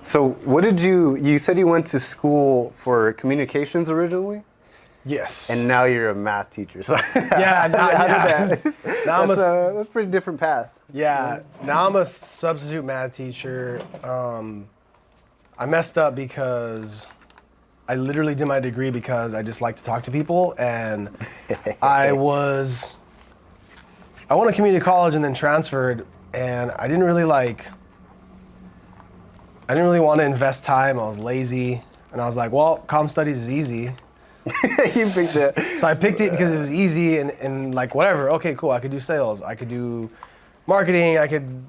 So what did you said you went to school for communications originally? Yes. And now you're a math teacher. So Yeah, that's a pretty different path. Yeah, now I'm a substitute math teacher. I messed up because I literally did my degree because I just like to talk to people, and I went to community college and then transferred, and I didn't really want to invest time. I was lazy, and I was like, well, comm studies is easy. You picked it. So I picked it because it was easy and like whatever. Okay, cool. I could do sales. I could do marketing. I could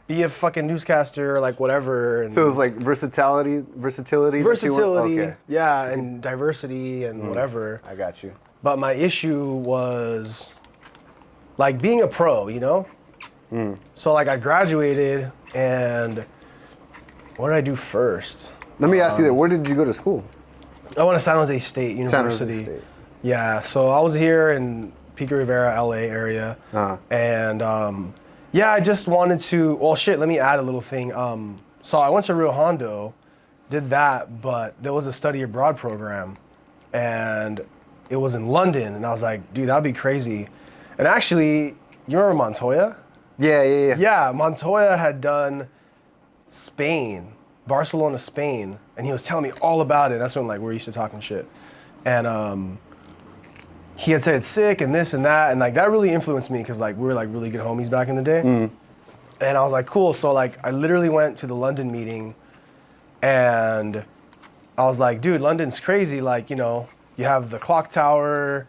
be a fucking newscaster, like whatever. And So it was like versatility. versatility, Okay. yeah, and diversity and whatever. I got you. But my issue was like being a pro, you know? So like I graduated, and what did I do first? Let me ask you that. Where did you go to school? I went to San Jose State University. San Jose State. Yeah, so I was here in Pico Rivera, LA area. And yeah, I just wanted to, well shit, let me add a little thing. So I went to Rio Hondo, did that, but there was a study abroad program, and it was in London, and I was like, dude, that'd be crazy. And actually, you remember Montoya? Yeah. Yeah, Montoya had done Spain, Barcelona, Spain, and he was telling me all about it. That's when like we're used to talking shit. And he had said it's sick and this and that, and like that really influenced me because like we were like really good homies back in the day. And I was like, cool. So like I literally went to the London meeting, and I was like, dude, London's crazy. Like, you know, you have the clock tower,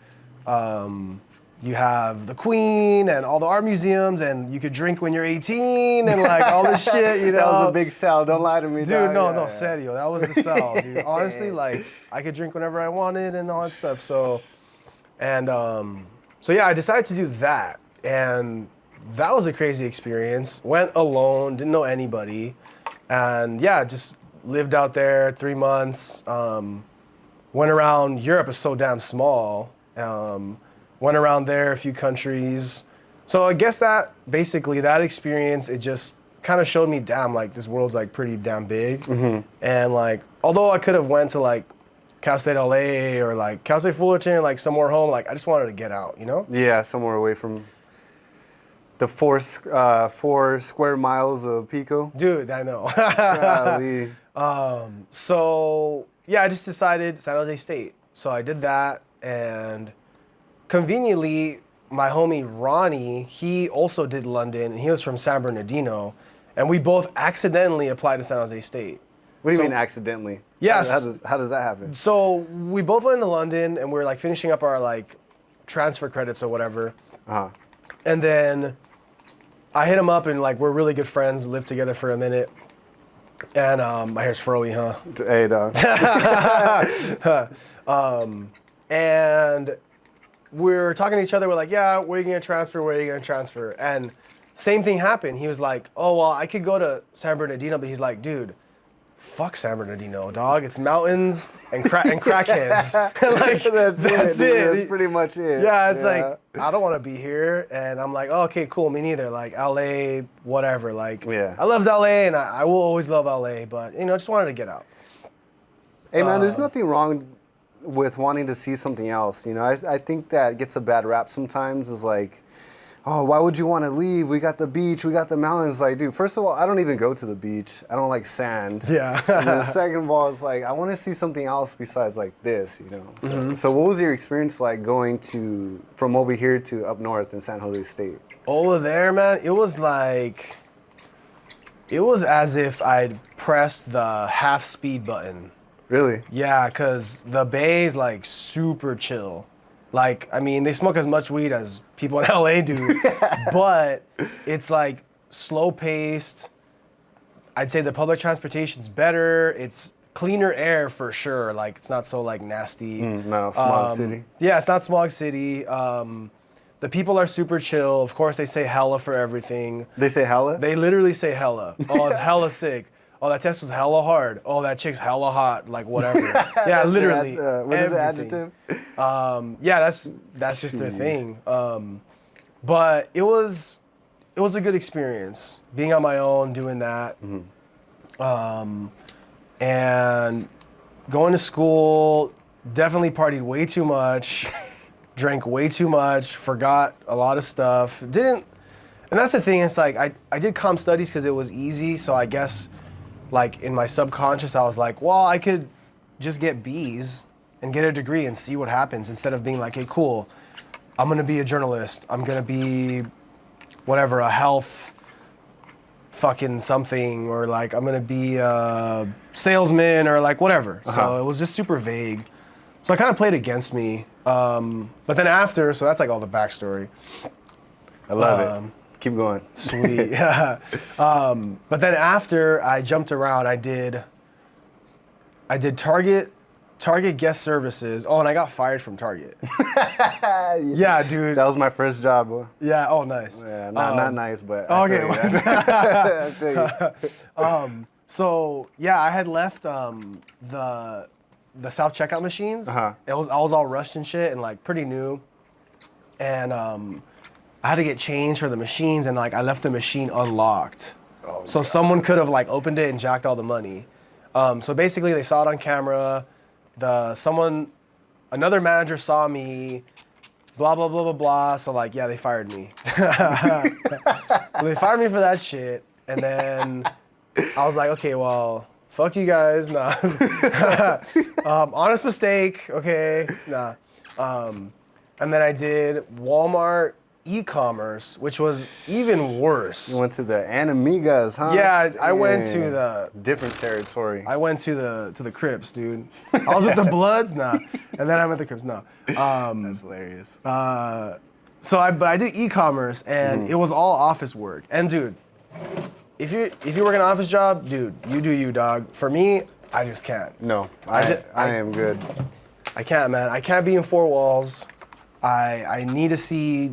you have the Queen and all the art museums, and you could drink when you're 18 and like all this shit, you know. That was a big sell. Don't lie to me, dude. dog. No, serio. That was the sell, dude. Honestly, like I could drink whenever I wanted and all that stuff. So, and so yeah, I decided to do that, and that was a crazy experience. Went alone, didn't know anybody, and yeah, just lived out there 3 months. Went around Europe. Is so damn small. Went around there, a few countries. So I guess that, basically, that experience, it just kind of showed me, damn, like, this world's, like, pretty damn big. And, like, although I could have went to, like, Cal State LA or, like, Cal State Fullerton or, like, somewhere home, like, I just wanted to get out, you know? Yeah, somewhere away from the four square miles of Pico. Dude, I know. Golly. So, yeah, I just decided San Jose State. So I did that, and conveniently, my homie Ronnie, he also did London, and he was from San Bernardino, and we both accidentally applied to San Jose State. What do you mean accidentally? Yes. How does that happen? So we both went to London, and we were like finishing up our like transfer credits or whatever. And then I hit him up, and like we're really good friends, lived together for a minute. And my hair's furry, huh? Hey, dog. And we're talking to each other. We're like, yeah, where are you going to transfer? Where are you going to transfer? And same thing happened. He was like, oh, well, I could go to San Bernardino. But he's like, dude, fuck San Bernardino, dog. It's mountains and crackheads. Like, that's it. That's pretty much it. Yeah, it's like, I don't want to be here. And I'm like, oh, okay, cool. Me neither. Like, LA, whatever. Like, I loved LA, and I will always love LA. But, you know, just wanted to get out. Hey, man, there's nothing wrong with wanting to see something else. You know, I think that gets a bad rap sometimes, is like, oh, why would you want to leave? We got the beach, we got the mountains. Like, dude, first of all, I don't even go to the beach. I don't like sand. Yeah. And then second of all, it's like, I want to see something else besides like this, you know? So what was your experience like going from over here to up north in San Jose State? Over there, man, it was as if I'd pressed the half speed button. Really? Yeah, because the Bay is like super chill. Like, I mean, they smoke as much weed as people in LA do, but it's like slow paced. I'd say the public transportation's better. It's cleaner air for sure. Like, it's not so like nasty. No, smog city. Yeah, it's not smog city. The people are super chill. Of course, they say hella for everything. They say hella? They literally say hella. Oh, it's hella sick. Oh, that test was hella hard. Oh, that chick's hella hot. Like, whatever. Yeah, literally. What is the adjective? Yeah, that's just their thing. But it was a good experience being on my own, doing that. and going to school, definitely partied way too much, drank way too much, forgot a lot of stuff. And that's the thing, it's like, I did comm studies because it was easy, so I guess, like, in my subconscious, I was like, well, I could just get B's and get a degree and see what happens, instead of being like, hey, cool, I'm gonna be a journalist, I'm gonna be, whatever, a health fucking something, or like, I'm gonna be a salesman, or like, whatever. So it was just super vague. So it kind of played against me. But then after, so that's like all the backstory. I love it. Keep going. Sweet. But then after I jumped around, I did Target guest services. Oh, and I got fired from Target. Yeah, dude. That was my first job, boy. Yeah. Oh, nice. Yeah, not nice, but okay. I feel you. So yeah, I had left the self checkout machines. I was all rushed and shit, and like pretty new, and I had to get change for the machines, and like I left the machine unlocked. Oh, so God. Someone could have like opened it and jacked all the money. So basically, they saw it on camera. Another manager saw me, blah, blah, blah, blah, blah. So like, yeah, they fired me. They fired me for that shit. And then I was like, okay, well, fuck you guys. Nah. Honest mistake. Okay. Nah. And then I did Walmart e-commerce, which was even worse. You went to the Anamigas, huh? Yeah, I went to the different territory. I went to the Crips, dude. I was with the Bloods, nah, and then I went to the Crips, no. That's hilarious. But I did e-commerce, and it was all office work. And dude, if you work an office job, dude, you do you, dog. For me, I just can't. No, I am good. I can't, man. I can't be in four walls. I need to see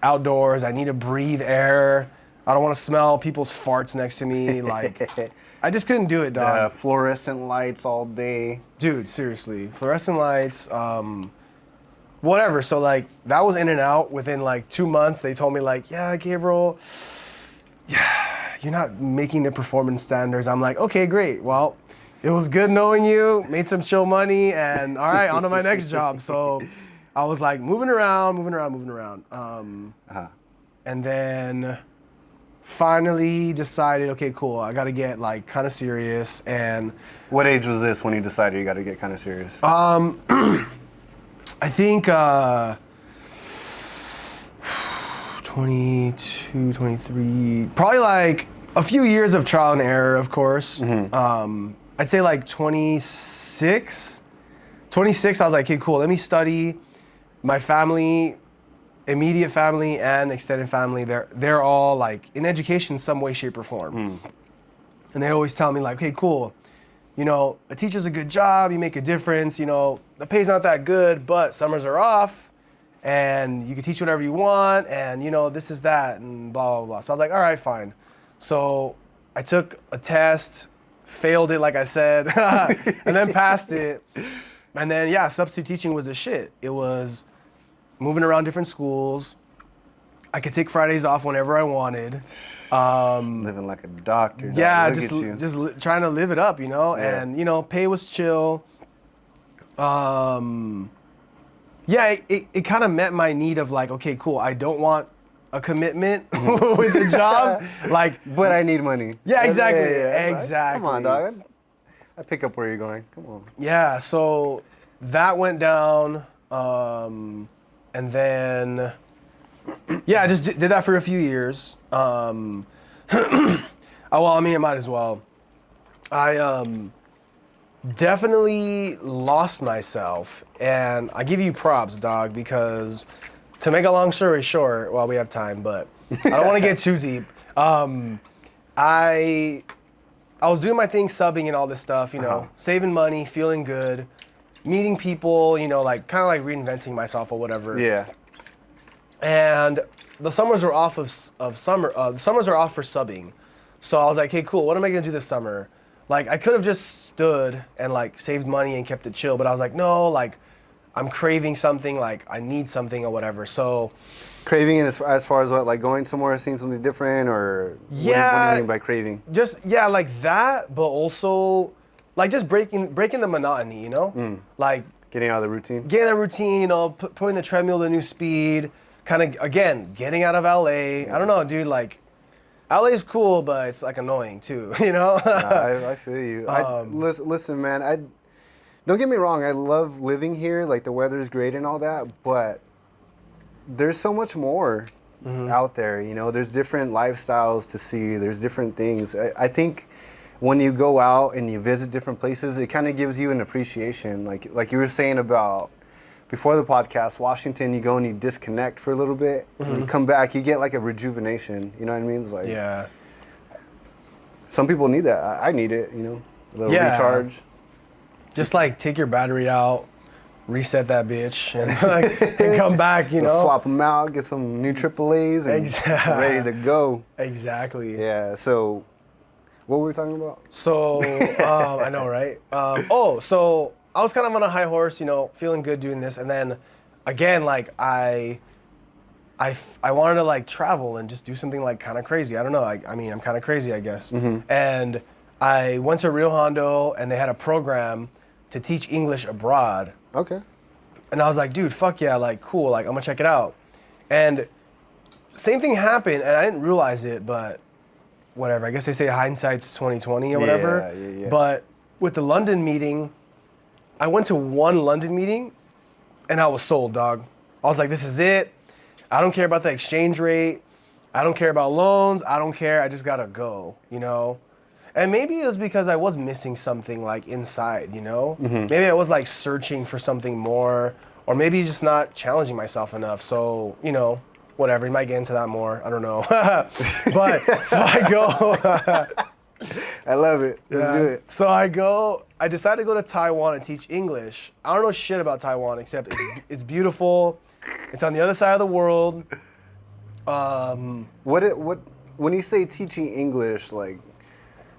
outdoors. I need to breathe air. I don't want to smell people's farts next to me. Like, I just couldn't do it, dog. Fluorescent lights all day. Dude, seriously. Fluorescent lights, whatever. So, like, that was in and out. Within, like, 2 months, they told me, like, yeah, Gabriel, you're not making the performance standards. I'm like, okay, great. Well, it was good knowing you. Made some chill money. And, all right, on to my next job. So I was like moving around. And then finally decided, okay, cool, I gotta get like kind of serious. And what age was this when you decided you gotta get kind of serious? I think 22, 23, probably like a few years of trial and error, of course. I'd say like 26, I was like, okay, cool, let me study. My family, immediate family and extended family, they're all like in education in some way, shape, or form. And they always tell me like, okay, cool, you know, a teacher's a good job, you make a difference, you know, the pay's not that good, but summers are off and you can teach whatever you want and, you know, this is that and blah, blah, blah. So I was like, all right, fine. So I took a test, failed it like I said, and then passed it. And then, yeah, substitute teaching was the shit. It was moving around different schools. I could take Fridays off whenever I wanted. Living like a doctor. Yeah, just trying to live it up, you know? Yeah. And, you know, pay was chill. Yeah, it kind of met my need of like, okay, cool, I don't want a commitment with the job. Like, but I need money. Yeah, exactly. Yeah. Exactly. Come on, dog. I pick up where you're going. Come on. Yeah, so that went down. And then, yeah, I just did that for a few years. Oh, well, I mean, I might as well. I definitely lost myself, and I give you props, dog, because to make a long story short, well, we have time, but I don't want to get too deep. I was doing my thing, subbing and all this stuff, you know, saving money, feeling good, meeting people, you know, like kind of like reinventing myself or whatever. Yeah. And the summers are off the summers are off for subbing. So I was like, hey, cool, what am I gonna do this summer? Like, I could have just stood and like saved money and kept it chill, but I was like, no, like I'm craving something, like I need something or whatever. So craving as far as what, like going somewhere, seeing something different, or yeah, what do you mean by craving? Just, yeah, like that, but also like just breaking the monotony, you know? Like Getting out of the routine. getting that routine, you know, putting the treadmill to new speed, kind of again getting out of LA. I don't know, dude. Like LA is cool, but it's like annoying too, you know? I feel you. Listen, man. Don't get me wrong. I love living here. Like the weather's great and all that, but there's so much more out there. You know, there's different lifestyles to see. There's different things. I think when you go out and you visit different places, it kind of gives you an appreciation. Like you were saying about before the podcast, Washington, you go and you disconnect for a little bit, and you come back, you get like a rejuvenation. You know what I mean? It's like, Yeah. some people need that. I need it, you know, a little recharge. Just like take your battery out, reset that bitch, and, and come back, you know? Swap them out, get some new AAAs, and ready to go. Exactly. Yeah, so what were we talking about? So, I know, right? So I was kind of on a high horse, you know, feeling good doing this. And then again, like I wanted to like travel and just do something like kind of crazy. I don't know. I mean, I'm kind of crazy, I guess. And I went to Rio Hondo and they had a program to teach English abroad. Okay. And I was like, dude, fuck yeah, like cool, like I'm gonna check it out. And same thing happened and I didn't realize it, but whatever. I guess they say hindsight's 20/20 or whatever. Yeah. But with the London meeting, I went to one London meeting and I was sold, dog. I was like, this is it. I don't care about the exchange rate. I don't care about loans. I don't care. I just gotta go, you know? And maybe it was because I was missing something like inside, you know? Maybe I was like searching for something more, or maybe just not challenging myself enough. So, you know, whatever. You might get into that more. I don't know. But so I go. I love it. Let's do it. So I decided to go to Taiwan and teach English. I don't know shit about Taiwan except it's beautiful. It's on the other side of the world. When you say teaching English, like,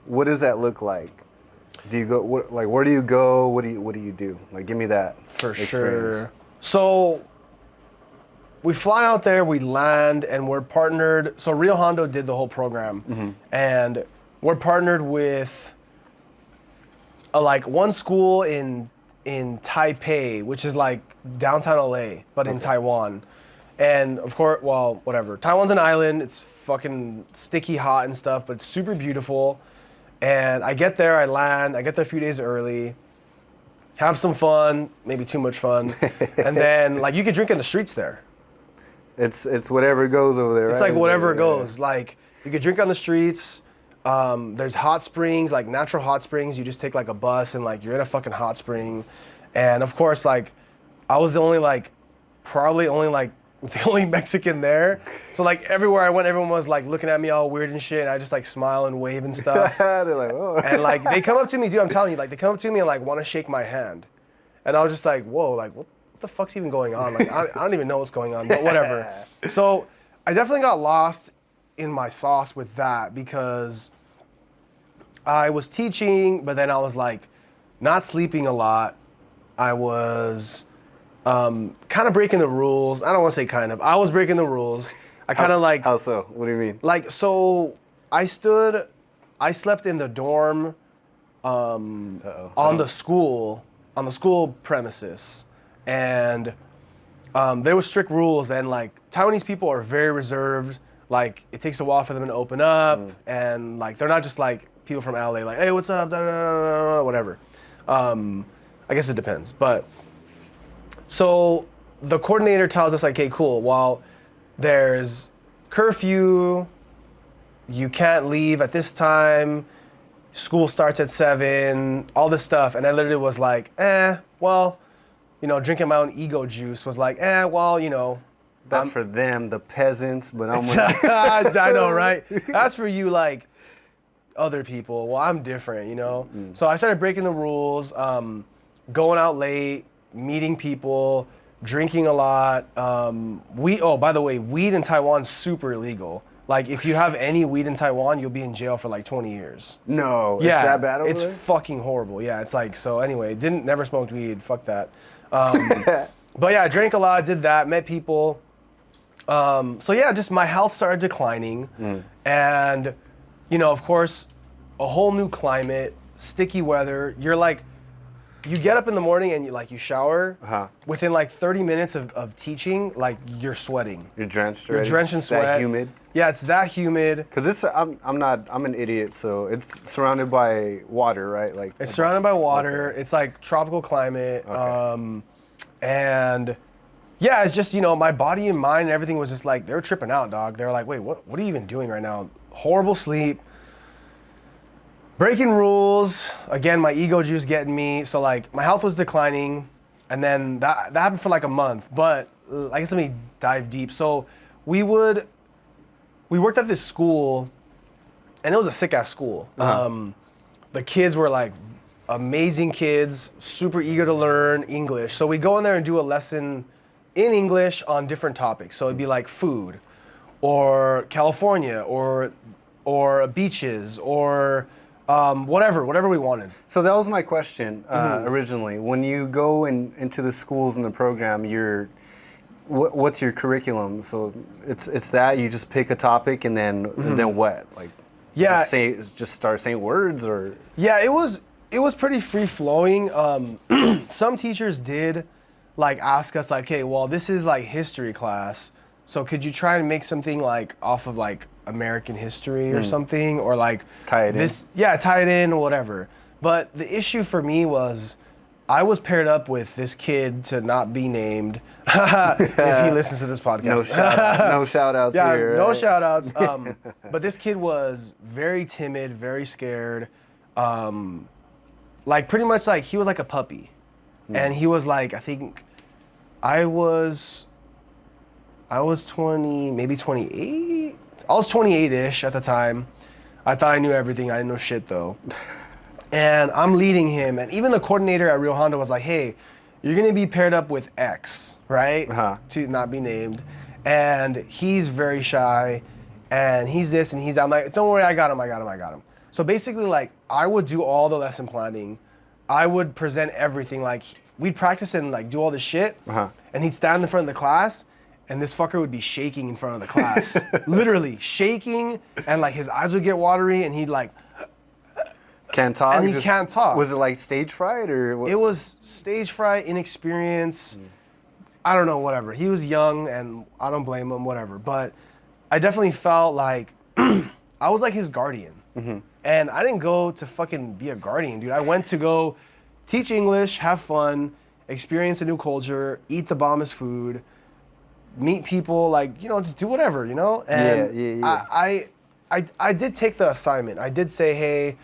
what does that look like? Do you go where do you go? What do you do? Like, give me that For experience. sure. So we fly out there, we land, and we're partnered. So Rio Hondo did the whole program, and we're partnered with like one school in Taipei, which is like downtown LA, but in Taiwan. And of course, well, whatever. Taiwan's an island. It's fucking sticky hot and stuff, but it's super beautiful. And I get there, I land, I get there a few days early, have some fun, maybe too much fun, and then like you could drink in the streets there. It's whatever goes over there. It's right? like whatever goes. Like you could drink on the streets. There's hot springs, like natural hot springs. You just take like a bus and like you're in a fucking hot spring. And of course, like I was the only the only Mexican there. So like everywhere I went, everyone was like looking at me all weird and shit. And I just like smile and wave and stuff. They're like, oh. And like they come up to me, dude, I'm telling you, like they come up to me and like want to shake my hand. And I was just like, whoa, like what the fuck's even going on? Like I don't even know what's going on, but whatever. So I definitely got lost in my sauce with that because I was teaching, but then I was like not sleeping a lot. I was kind of breaking the rules. I don't want to say kind of. I was breaking the rules. I kind of like. How so? What do you mean? Like, so I slept in the dorm on the school premises. And there were strict rules. And like Taiwanese people are very reserved. Like it takes a while for them to open up. And like they're not just like people from LA, like, hey, what's up? Da, da, da, da, da, whatever. I guess it depends. But so the coordinator tells us like, hey, cool. Well, there's curfew. You can't leave at this time. School starts at 7. All this stuff. And I literally was like, well, you know, drinking my own ego juice was like, well, you know. That's for them, the peasants, but I'm I know, right? That's for you, like, other people. Well, I'm different, you know? So I started breaking the rules, going out late, meeting people, drinking a lot. By the way, weed in Taiwan is super illegal. Like, if you have any weed in Taiwan, you'll be in jail for like 20 years. No, Yeah, it's that bad over it's there? fucking horrible. Yeah, it's like, so anyway, never smoked weed, fuck that. But yeah, I drank a lot, did that, met people. So yeah, just my health started declining. And, you know, of course, a whole new climate, sticky weather. You're like, you get up in the morning and you shower. Within like 30 minutes of teaching, like you're sweating. You're drenched. You're drenched in sweat. That humid. Yeah, it's that humid. Cause I'm an idiot, so it's surrounded by water, right? Like it's surrounded by water. Okay. It's like tropical climate, Okay. and yeah, it's just my body and mind and everything was just like they were tripping out, dog. They were like, wait, what are you even doing right now? Horrible sleep. Breaking rules, again, my ego juice getting me. So like my health was declining, and then that happened for like a month. But I guess let me dive deep. So we worked at this school, and it was a sick ass school. The kids were like amazing kids, super eager to learn English. So we go in there and do a lesson in English on different topics. So it'd be like food, or California, or beaches, or whatever we wanted. So that was my question originally. When you go into the schools in the program, what's your curriculum? So it's that you just pick a topic and then what? Like just start saying words or? Yeah, it was pretty free flowing. Some teachers did like ask us like, hey, well, this is like history class, so could you try to make something like off of like American history or something, or like tie it in or whatever. But the issue for me was I was paired up with this kid to not be named if he listens to this podcast. No shout outs here. No right? shout outs. But this kid was very timid, very scared. Like pretty much like he was like a puppy. And he was like, I think I was 20, maybe 28. I was 28-ish at the time. I thought I knew everything. I didn't know shit though. And I'm leading him. And even the coordinator at Rio Hondo was like, hey, you're going to be paired up with X, right? To not be named. And he's very shy. And he's this and he's that. I'm like, don't worry, I got him. So basically, like, I would do all the lesson planning. I would present everything. Like, we'd practice and, like, do all this shit. And he'd stand in front of the class. And this fucker would be shaking in front of the class. Literally shaking, and like his eyes would get watery, and he'd like... Can't talk? And he can't talk. Was it like stage fright or what? It was stage fright, inexperience, I don't know, whatever. He was young, and I don't blame him, whatever. But I definitely felt like I was like his guardian. And I didn't go to fucking be a guardian, dude. I went to go teach English, have fun, experience a new culture, eat the bombest food, meet people, like, just do whatever, And I did take the assignment. I did say, hey,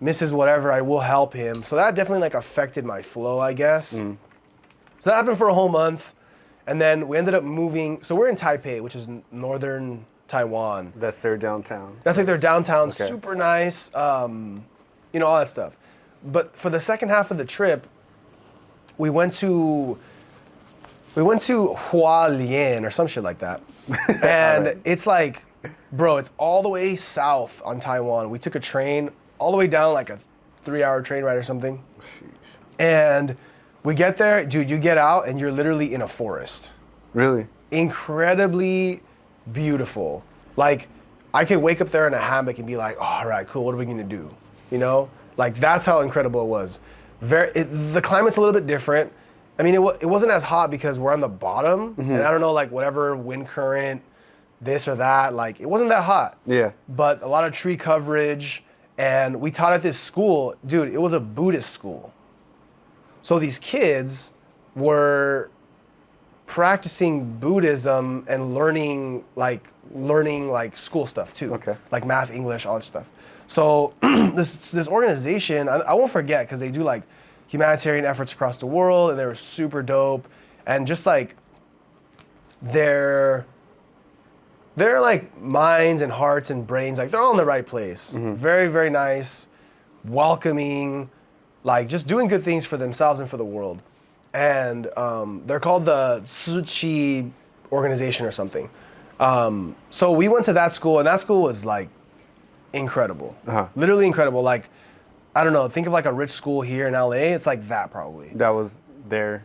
Mrs. Whatever, I will help him. So that definitely like affected my flow, I guess. So that happened for a whole month. And then we ended up moving. So we're in Taipei, which is northern Taiwan. That's their downtown. That's like their downtown, Okay. super nice, all that stuff. But for the second half of the trip, we went to Hualien or some shit like that. And right. It's like, bro, it's all the way south on Taiwan. We took a train all the way down, like a 3-hour train ride or something. Sheesh. And we get there, dude, you get out and you're literally in a forest. Really? Incredibly beautiful. Like, I could wake up there in a hammock and be like, oh, all right, cool, what are we gonna do? Like, that's how incredible it was. The climate's a little bit different. I mean, it wasn't as hot because we're on the bottom, and I don't know, like, whatever wind current, this or that, like, it wasn't that hot. Yeah. But a lot of tree coverage, and we taught at this school. Dude, it was a Buddhist school. So these kids were practicing Buddhism and learning school stuff too. Okay. Like math, English, all that stuff. So this organization, I won't forget, because they do like humanitarian efforts across the world, and they were super dope. And just like their like minds and hearts and brains, like they're all in the right place. Very, very nice, welcoming, like just doing good things for themselves and for the world. And they're called the Tzu Chi organization or something. So we went to that school, and that school was like incredible. Literally incredible. Like, I don't know, think of like a rich school here in LA. It's like that probably. That was their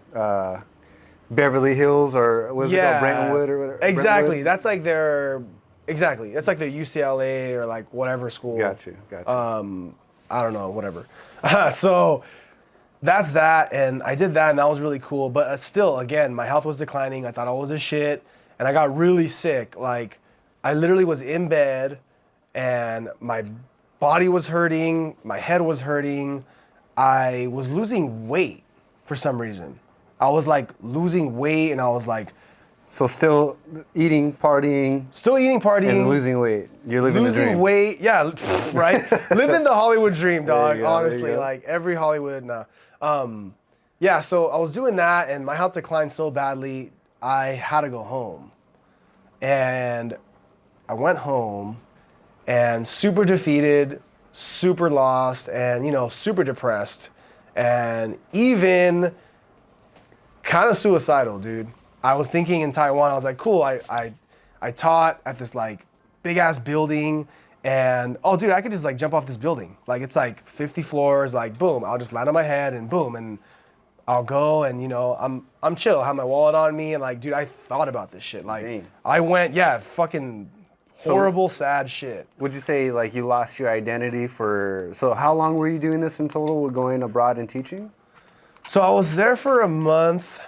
Beverly Hills, or was it called Brentwood or whatever? Exactly. Brentwood? That's like their UCLA or like whatever school. Got you. I don't know, whatever. So that's that, and I did that, and that was really cool. But still, again, my health was declining. I thought I was a shit, and I got really sick. Like, I literally was in bed, and my body was hurting, my head was hurting. I was losing weight for some reason. I was like losing weight, and I was like, So still eating, partying, and losing weight. You're living the dream. Losing weight, yeah, right? Living the Hollywood dream, dog. There Honestly, you go. like every Hollywood, yeah, so I was doing that, and my health declined so badly, I had to go home. And I went home, and super defeated, super lost, and, you know, super depressed, and even kind of suicidal, dude. I was thinking in Taiwan, I was like, cool, I taught at this like big ass building, and oh dude, I could just like jump off this building. Like it's like 50 floors, like boom, I'll just land on my head and boom, and I'll go, and you know, I'm chill, I have my wallet on me, and like dude, I thought about this shit. Like Dang. I went, yeah, fucking horrible, sad shit. Would you say like you lost your identity for, so how long were you doing this in total, going abroad and teaching? So I was there for a month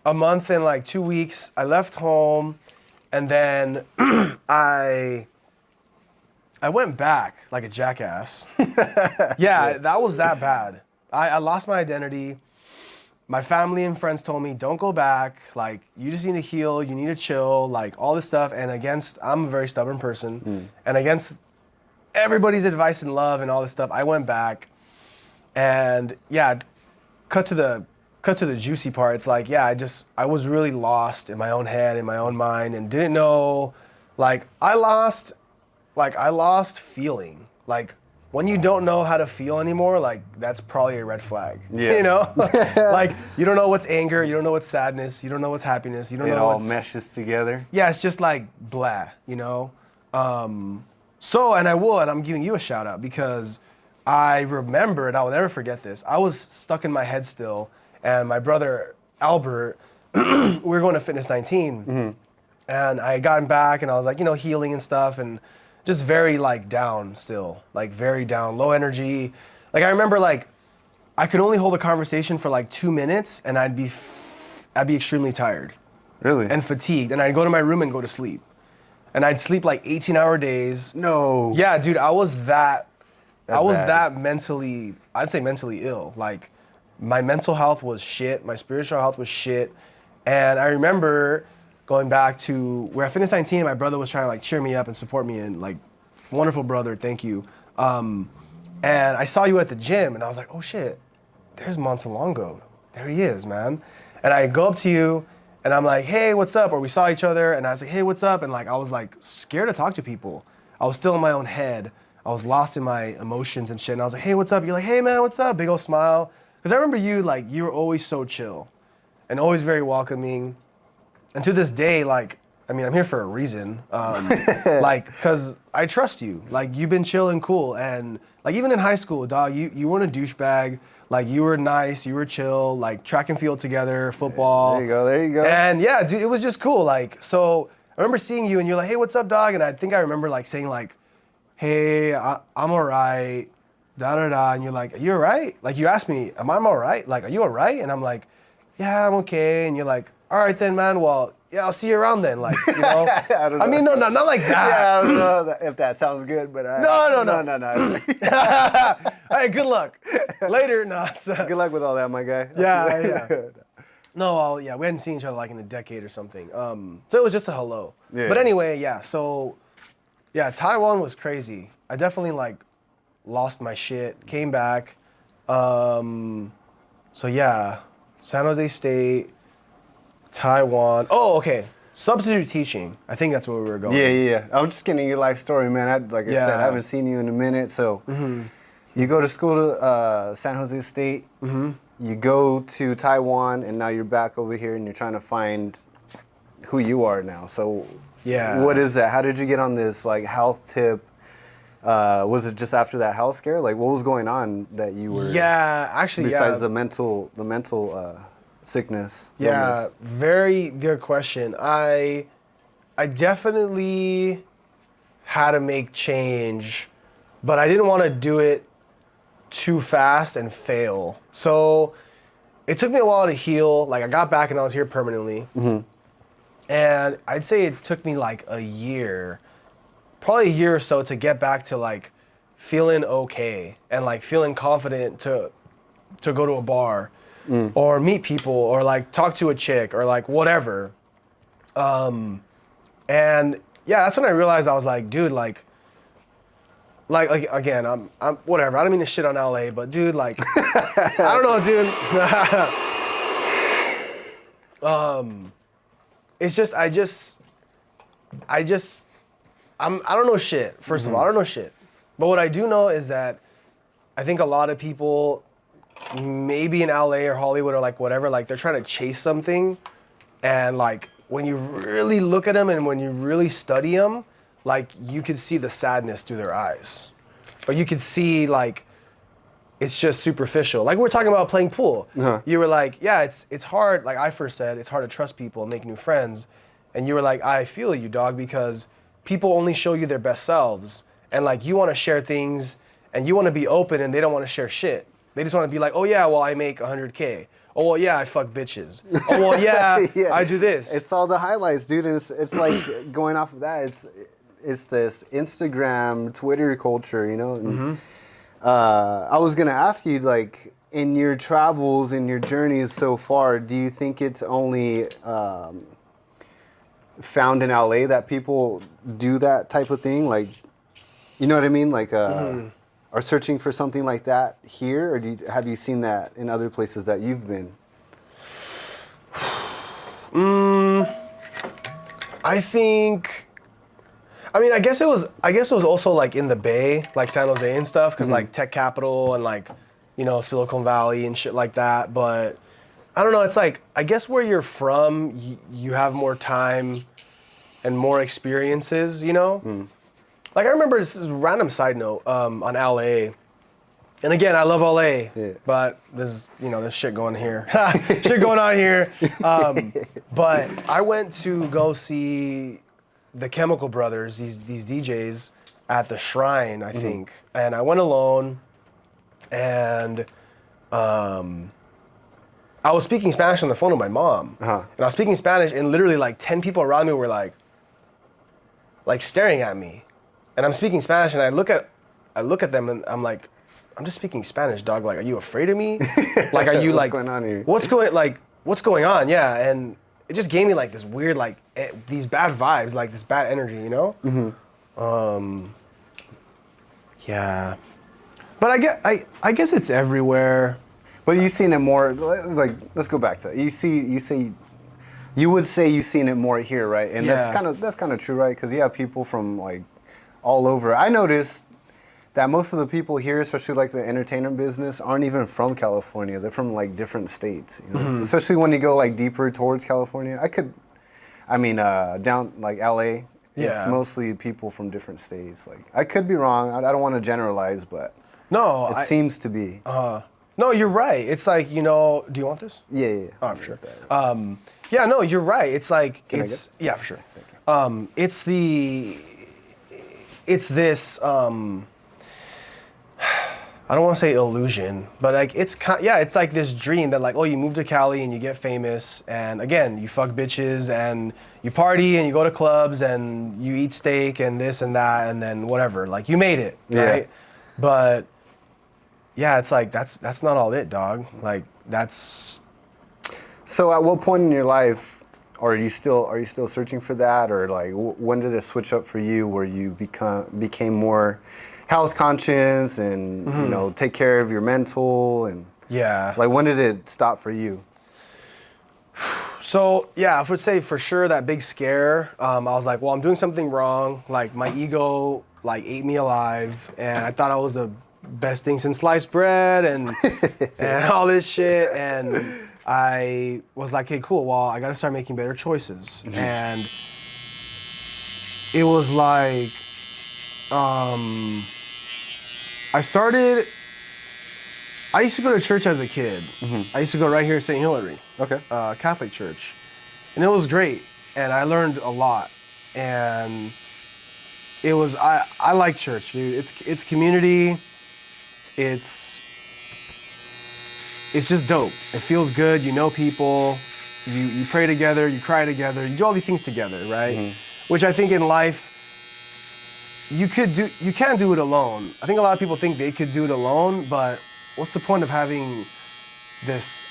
and like 2 weeks. I left home, and then I went back like a jackass. Yeah, that was that bad. I lost my identity. My family and friends told me, don't go back. Like, you just need to heal. You need to chill. Like, all this stuff. And I'm a very stubborn person. And against everybody's advice and love and all this stuff, I went back. And yeah, cut to the juicy part. It's like, yeah, I was really lost in my own head, in my own mind, and didn't know, like, I lost feeling. Like, when you don't know how to feel anymore, like, that's probably a red flag. Yeah. You know? Like, you don't know what's anger, you don't know what's sadness, you don't know what's happiness, you don't It know all what's... meshes together. Yeah, it's just like, blah, you know? So, and I'm giving you a shout out, because I remember, and I will never forget this, I was stuck in my head still, and my brother, Albert, we were going to Fitness 19, and I had gotten back, and I was like, you know, healing and stuff, and just very like down still, like very down, low energy. Like I remember like, I could only hold a conversation for like 2 minutes, and I'd be extremely tired. Really? And fatigued, and I'd go to my room and go to sleep. And I'd sleep like 18-hour days. No. Yeah, dude, I was That's bad. that mentally, I'd say mentally ill. Like, my mental health was shit, my spiritual health was shit. And I remember going back to where at Fitness 19, my brother was trying to like cheer me up and support me, and like, wonderful brother, thank you. And I saw you at the gym, and I was like, oh shit, there's Monsalongo. There he is, man. And I go up to you, and I'm like, hey, what's up? Or we saw each other, and I was like, hey, what's up? And like, I was like scared to talk to people. I was still in my own head. I was lost in my emotions and shit. And I was like, hey, what's up? You're like, hey man, what's up? Big old smile. Because I remember you, like, you were always so chill and always very welcoming. And to this day, like, I mean, I'm here for a reason. Like, because I trust you. Like, you've been chill and cool. And like, even in high school, dog, you weren't a douchebag. Like, you were nice, you were chill, like track and field together, football. There you go. And yeah, dude, it was just cool. Like, so I remember seeing you, and you're like, hey, what's up, dog? And I think I remember like saying like, hey, I'm all right, da-da-da. And you're like, are you all right? Like, you asked me, am I all right? Like, are you all right? And I'm like, yeah, I'm okay. And you're like, all right then, man, well, yeah, I'll see you around then. Like, you know? I don't know. I mean, no, not like that. Yeah, I don't know if that sounds good, but No. All right, good luck. Later, no. Good luck with all that, my guy. Yeah. No, we hadn't seen each other like in a decade or something. So it was just a hello. Yeah. But anyway, yeah, so, yeah, Taiwan was crazy. I definitely, like, lost my shit, came back. So, yeah, San Jose State, Taiwan. Oh, okay. Substitute teaching. I think that's where we were going. Yeah. I'm just getting your life story, man. Like I said, I haven't seen you in a minute. So you go to school to San Jose State. You go to Taiwan, and now you're back over here, and you're trying to find who you are now. So Yeah. what is that? How did you get on this like health tip? Was it just after that health scare? Like, what was going on that you were? Yeah, actually, besides the mental sickness. Yeah, illness? very good question. I definitely had to make change, but I didn't want to do it too fast and fail. So it took me a while to heal. Like I got back and I was here permanently. And I'd say it took me like a year, probably a year or so to get back to like feeling okay and like feeling confident to go to a bar or meet people or like talk to a chick or like whatever. And yeah, that's when I realized I was like, dude, like again, I'm whatever. I don't mean to shit on LA, but dude, like, I don't know, dude. It's just, I don't know shit. First of all, I don't know shit. But what I do know is that I think a lot of people, maybe in LA or Hollywood or like whatever, like they're trying to chase something, and like when you really look at them and when you really study them, like you could see the sadness through their eyes, or you could see like it's just superficial. Like we were talking about playing pool. You were like, yeah, it's hard. Like I first said, it's hard to trust people and make new friends, and you were like, I feel you, dog, because people only show you their best selves, and like you want to share things and you want to be open, and they don't want to share shit. They just want to be like, oh yeah, well I make 100K. Oh well, yeah, I fuck bitches. Oh well, yeah, I do this. It's all the highlights, dude. And it's like going off of that. It's this Instagram, Twitter culture, you know. And, I was gonna ask you, like, in your travels, in your journeys so far, do you think it's only found in LA that people do that type of thing? Like, you know what I mean? Like, are searching for something like that here, or have you seen that in other places that you've been? I think. I mean, I guess it was also like in the Bay, like San Jose and stuff, because like tech capital and like, you know, Silicon Valley and shit like that. But I don't know. It's like, I guess where you're from, you have more time and more experiences, you know? Like I remember, this is a random side note on LA. And again, I love LA, but there's shit going here. Shit going on here. But I went to go see the Chemical Brothers, these DJs at the Shrine, I think. And I went alone, and I was speaking Spanish on the phone with my mom. And I was speaking Spanish, and literally like 10 people around me were like staring at me. And I'm speaking Spanish, and I look at them, and I'm like, I'm just speaking Spanish, dog. Like, are you afraid of me? Like, are you like, what's going on here? What's going on? Yeah, and it just gave me like this weird, like these bad vibes, like this bad energy, you know? Yeah. But I guess it's everywhere. But you've seen it more. Like, let's go back to it. You would say you've seen it more here, right? And that's kind of true, right? Because you have people from like all over. I noticed that most of the people here, especially like the entertainment business, aren't even from California. They're from like different states, you know? Especially when you go like deeper towards California. Down like LA, it's mostly people from different states. Like, I could be wrong. I don't want to generalize, but no, it seems to be. No, you're right. It's like, you know, do you want this? Yeah. Oh, for sure. Yeah, no, you're right. It's like, Can I it's, get? yeah, for sure. It's this, I don't want to say illusion, but like it's like this dream that like, oh, you move to Cali and you get famous, and again, you fuck bitches and you party and you go to clubs and you eat steak and this and that and then whatever, like you made it, right? But yeah, it's like that's not all it, dog. Like that's. So at what point in your life are you still searching for that, or like when did it switch up for you where you became more health conscious and you know, take care of your mental, and like when did it stop for you? So yeah, I would say for sure that big scare. I was like, well, I'm doing something wrong. Like my ego like ate me alive, and I thought I was the best thing since sliced bread and all this shit. And I was like, okay, cool. Well, I got to start making better choices. And it was like, I used to go to church as a kid. I used to go right here at St. Hilary, Catholic church. And it was great, and I learned a lot. And it was, I like church, dude. It's community. it's just dope. It feels good. You know people. You pray together. You cry together. You do all these things together, right? Mm-hmm. Which I think in life you can't do it alone. I think a lot of people think they could do it alone, but what's the point of having this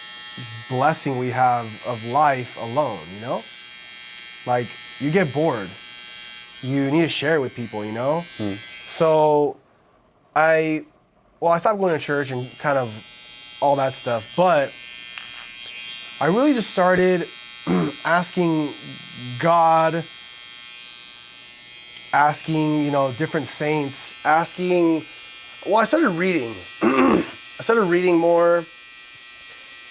blessing we have of life alone, you know? Like, you get bored. You need to share it with people, you know? So I stopped going to church and kind of all that stuff, but I really just started asking God, asking, you know, different saints, I started reading. I started reading more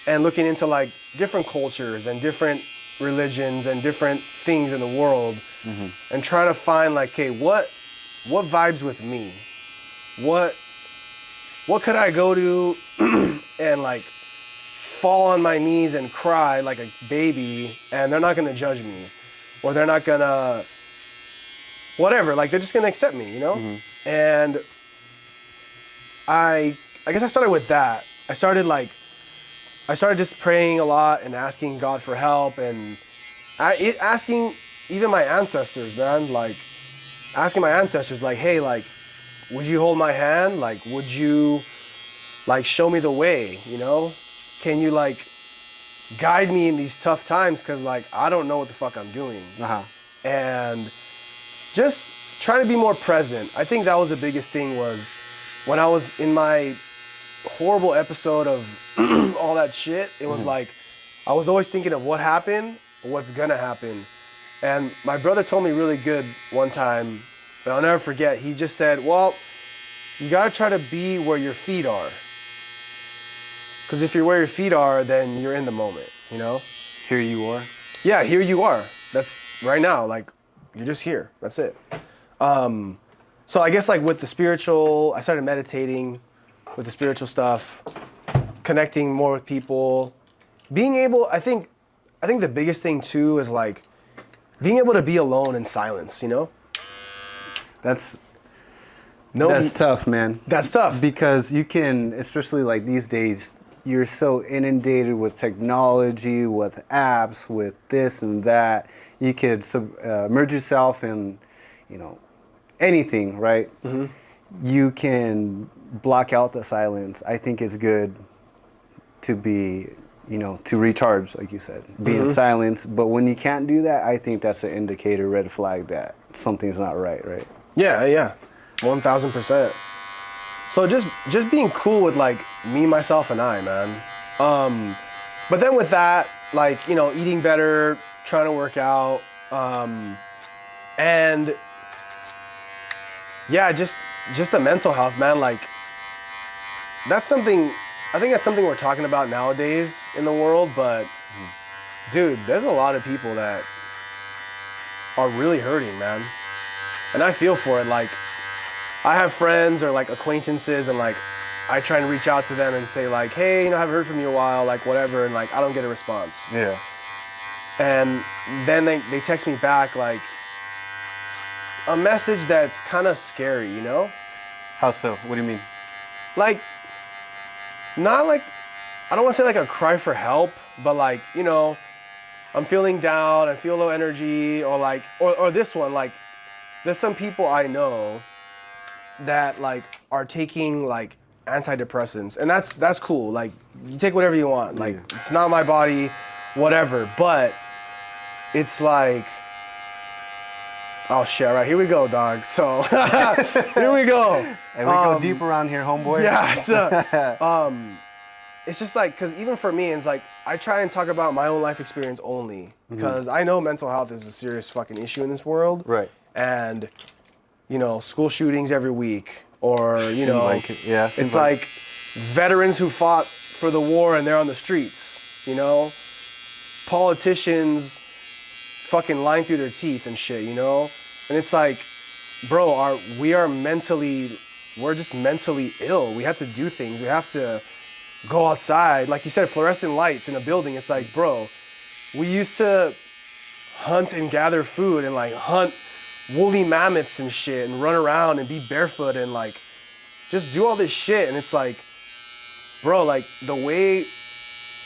and looking into like different cultures and different religions and different things in the world, and trying to find like, okay, what vibes with me? What could I go to and like fall on my knees and cry like a baby, and they're not gonna judge me, or they're not gonna whatever, like they're just gonna accept me, you know? And I guess I started with that. I started just praying a lot and asking God for help, and asking even my ancestors, man, like asking my ancestors, like, hey, like, would you hold my hand? Like, would you like show me the way, you know? Can you like guide me in these tough times? Cause like, I don't know what the fuck I'm doing. And just trying to be more present. I think that was the biggest thing, was when I was in my horrible episode of all that shit, it was like, I was always thinking of what happened, or what's gonna happen. And my brother told me really good one time, and I'll never forget, he just said, well, you gotta try to be where your feet are. Because if you're where your feet are, then you're in the moment, you know? Here you are. Yeah, here you are. That's right now, like, you're just here, that's it. So I guess like with the spiritual, I started meditating with the spiritual stuff, connecting more with people, being able, I think the biggest thing too is like being able to be alone in silence, you know? That's tough, man. That's tough. Because you can, especially like these days, you're so inundated with technology, with apps, with this and that. You could immerse yourself in, you know, anything, right? You can block out the silence. I think it's good to be, you know, to recharge, like you said, be in silence. But when you can't do that, I think that's an indicator, red flag that something's not right, right? Yeah, 1000%. So just being cool with like me, myself, and I, man. But then with that, like, you know, eating better, trying to work out, and yeah, just the mental health, man. Like, I think that's something we're talking about nowadays in the world, but dude, there's a lot of people that are really hurting, man. And I feel for it. Like, I have friends or like acquaintances, and like I try and reach out to them and say like, hey, you know, I haven't heard from you in a while, like whatever, and like I don't get a response. Yeah. And then they text me back like a message that's kind of scary, you know? How so? What do you mean? Like, not like, I don't want to say like a cry for help, but like, you know, I'm feeling down, I feel low energy, or like, or this one, like, there's some people I know that like are taking like antidepressants, and that's cool. Like, you take whatever you want. Like, it's not my body, whatever. But it's like, oh shit! All right, here we go, dog. So here we go. And we go deep around here, homeboy. Yeah. It's just like, because even for me, it's like I try and talk about my own life experience only, because I know mental health is a serious fucking issue in this world. Right. And you know, school shootings every week, or you know, it's like veterans who fought for the war and they're on the streets. You know, politicians fucking lying through their teeth and shit. You know, and it's like, bro, we're just mentally ill. We have to do things. We have to go outside, like you said, fluorescent lights in a building. It's like, bro, we used to hunt and gather food and like hunt woolly mammoths and shit and run around and be barefoot and like just do all this shit. And it's like, bro, like the way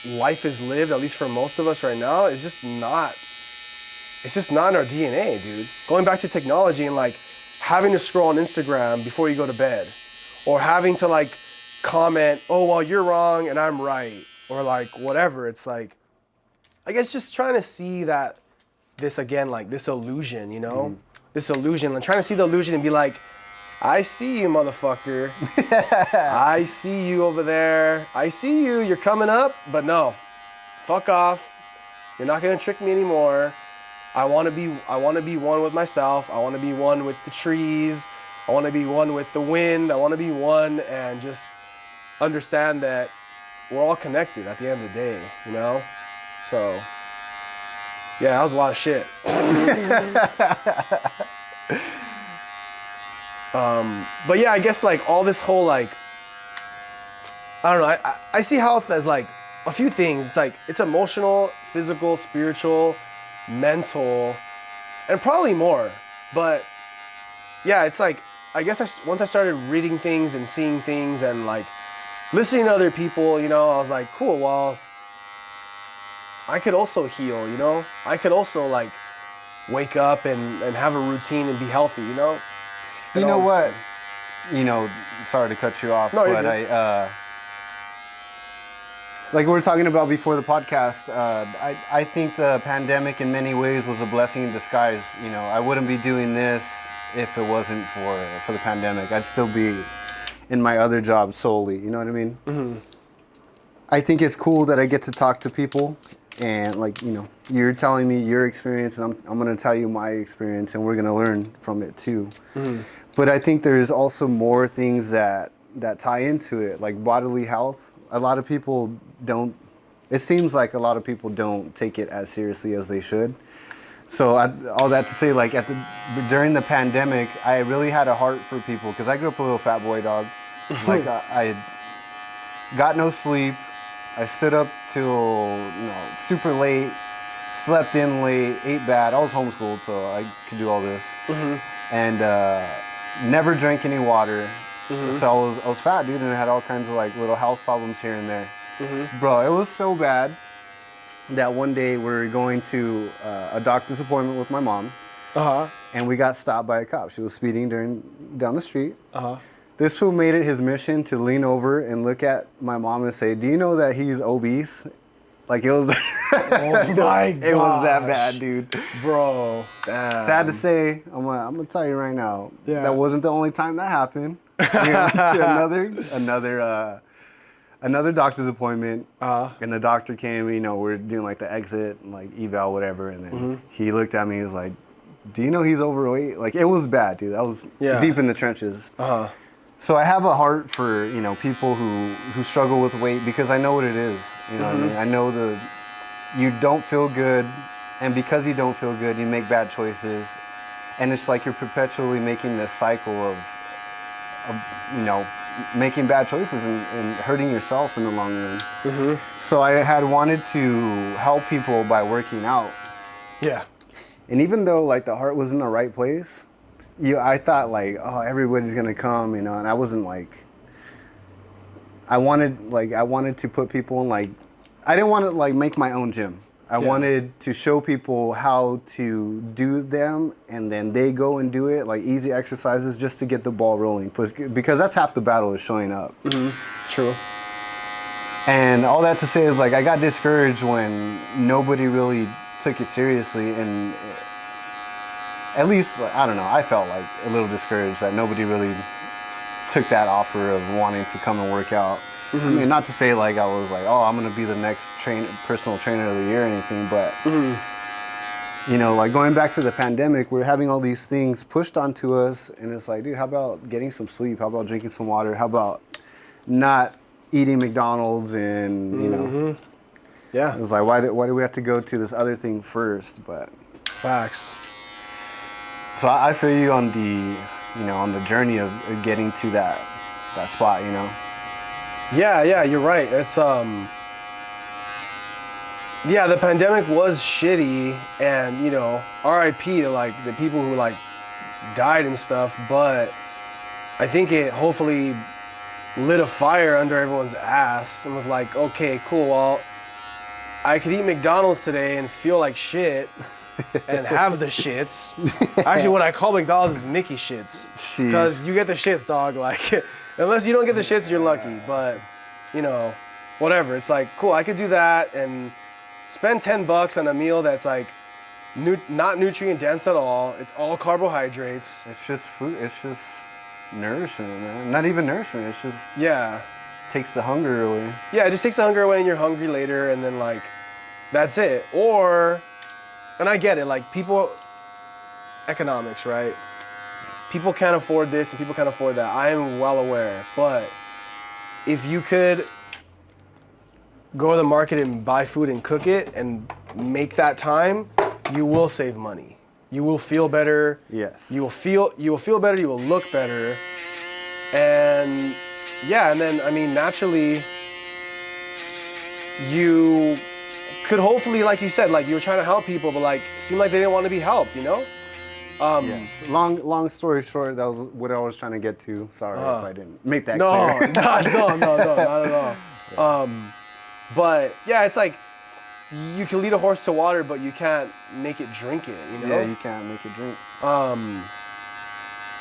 life is lived, at least for most of us right now, is just not, it's just not in our DNA, dude. Going back to technology and like having to scroll on Instagram before you go to bed, or having to like comment, oh, well, you're wrong and I'm right, or like whatever. It's like, I guess just trying to see that this again, like this illusion, you know, this illusion, and trying to see the illusion and be like, I see you, motherfucker. I see you over there. I see you. You're coming up, but no, fuck off. You're not gonna trick me anymore. I want to be one with myself. I want to be one with the trees. I want to be one with the wind. I want to be one and just understand that we're all connected at the end of the day, you know? So, yeah, that was a lot of shit. But yeah, I guess like all this whole like, I don't know, I see health as like a few things. It's like, it's emotional, physical, spiritual, mental, and probably more. But yeah, it's like, I guess once I started reading things and seeing things and like listening to other people, you know, I was like, cool, well, I could also heal, you know? I could also like wake up and have a routine and be healthy, you know? You know what? You know, sorry to cut you off, no, but like we were talking about before the podcast, I think the pandemic in many ways was a blessing in disguise. You know, I wouldn't be doing this if it wasn't for the pandemic. I'd still be in my other job solely, you know what I mean? Mm-hmm. I think it's cool that I get to talk to people and like, you know, you're telling me your experience and I'm going to tell you my experience and we're going to learn from it too. Mm-hmm. But I think there's also more things that tie into it, like bodily health. A lot of people don't, it seems like a lot of people don't take it as seriously as they should. So all that to say, like during the pandemic, I really had a heart for people because I grew up a little fat boy, dog. Like I got no sleep. I stood up till super late, slept in late, ate bad. I was homeschooled, so I could do all this. Mm-hmm. And never drank any water. Mm-hmm. So I was fat, dude, and I had all kinds of like little health problems here and there. Mm-hmm. Bro, it was so bad that one day we were going to a doctor's appointment with my mom. Uh-huh. And we got stopped by a cop. She was speeding down the street. Uh-huh. This fool made it his mission to lean over and look at my mom and say, "Do you know that he's obese?" Like it was. Oh my God. It was that bad, dude. Bro, damn. Sad to say, I'm gonna tell you right now. Yeah. That wasn't the only time that happened. We went to another doctor's appointment, and the doctor came. You know, we're doing like the exit, and, like eval, whatever, and then he looked at me. He was like, "Do you know he's overweight?" Like it was bad, dude. That was deep in the trenches. So I have a heart for people who struggle with weight because I know what it is. You know what I mean? I know you don't feel good, and because you don't feel good, you make bad choices, and it's like you're perpetually making this cycle of making bad choices and hurting yourself in the long run. Mm-hmm. So I had wanted to help people by working out. Yeah. And even though like the heart was in the right place, I thought like, oh, everybody's gonna come, and I wasn't like. I wanted to put people in like, I didn't want to like make my own gym. I wanted to show people how to do them, and then they go and do it, like easy exercises just to get the ball rolling. Because that's half the battle is showing up. Mm-hmm. True. And all that to say is like I got discouraged when nobody really took it seriously, and at least, I don't know, I felt like a little discouraged that nobody really took that offer of wanting to come and work out. Mm-hmm. I mean, not to say like I was like, oh, I'm gonna be the next personal trainer of the year or anything, but like going back to the pandemic, we're having all these things pushed onto us, and it's like, dude, how about getting some sleep? How about drinking some water? How about not eating McDonald's and yeah, it's like why do we have to go to this other thing first? But facts. So I feel you on the journey of getting to that spot, Yeah, you're right. It's the pandemic was shitty, and RIP to like the people who like died and stuff, but I think it hopefully lit a fire under everyone's ass and was like, okay, cool, well, I could eat McDonald's today and feel like shit and have the shits. Actually, what I call McDonald's is Mickey shits. Because you get the shits, dog. Like, unless you don't get the shits, you're lucky. But, you know, whatever. It's like, cool, I could do that and spend $10 on a meal that's like not nutrient dense at all. It's all carbohydrates. It's just food. It's just nourishment, man. Not even nourishment. It's just takes the hunger away. Yeah, it just takes the hunger away and you're hungry later and then like, that's it. Or, and I get it, like people, economics, right? People can't afford this and people can't afford that. I am well aware, but if you could go to the market and buy food and cook it and make that time, you will save money. You will feel better. Yes. You will feel better, you will look better. And yeah, and then I mean naturally you could hopefully, like you said, like you were trying to help people, but like it seemed like they didn't want to be helped, you know? Yes. Long story short, that was what I was trying to get to. Sorry if I didn't make that clear. No, not at all. But yeah, it's like you can lead a horse to water, but you can't make it drink it, you know? Yeah, you can't make it drink.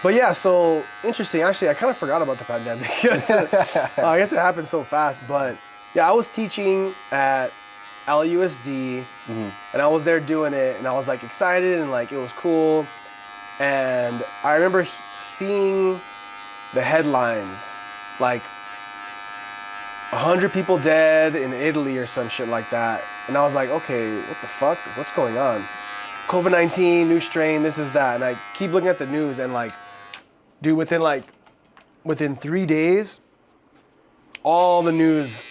But yeah, so interesting. Actually, I kind of forgot about the pandemic. I guess it happened so fast. But yeah, I was teaching at LUSD, and I was there doing it, and I was like excited, and like it was cool. And I remember seeing the headlines, like 100 people dead in Italy or some shit like that. And I was like, okay, what the fuck? What's going on? COVID-19, new strain, this is that. And I keep looking at the news and like, dude, within 3 days, all the news,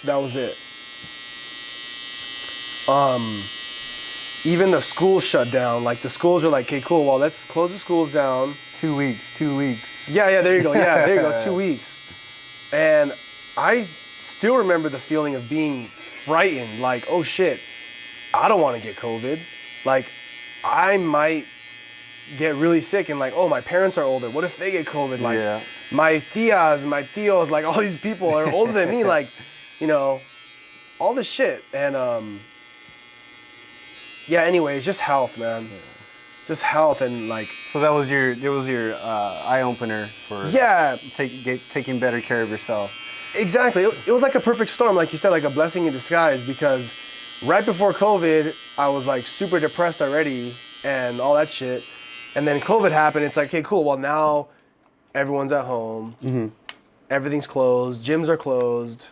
that was it. Even the schools shut down. Like the schools are like, okay, cool, well, let's close the schools down. 2 weeks. Yeah, there you go. Yeah, there you go, 2 weeks. And I still remember the feeling of being frightened, like, oh shit, I don't want to get COVID. Like, I might get really sick and like, oh, my parents are older. What if they get COVID? Like, my tias, my tios, like all these people are older than me, like, you know, all this shit. And yeah, anyway, it's just health, man. Just health and like. So that was your eye opener for taking better care of yourself. Exactly. It was like a perfect storm, like you said, like a blessing in disguise, because right before COVID, I was like super depressed already and all that shit. And then COVID happened. It's like, okay, cool. Well, now everyone's at home. Everything's closed. Gyms are closed.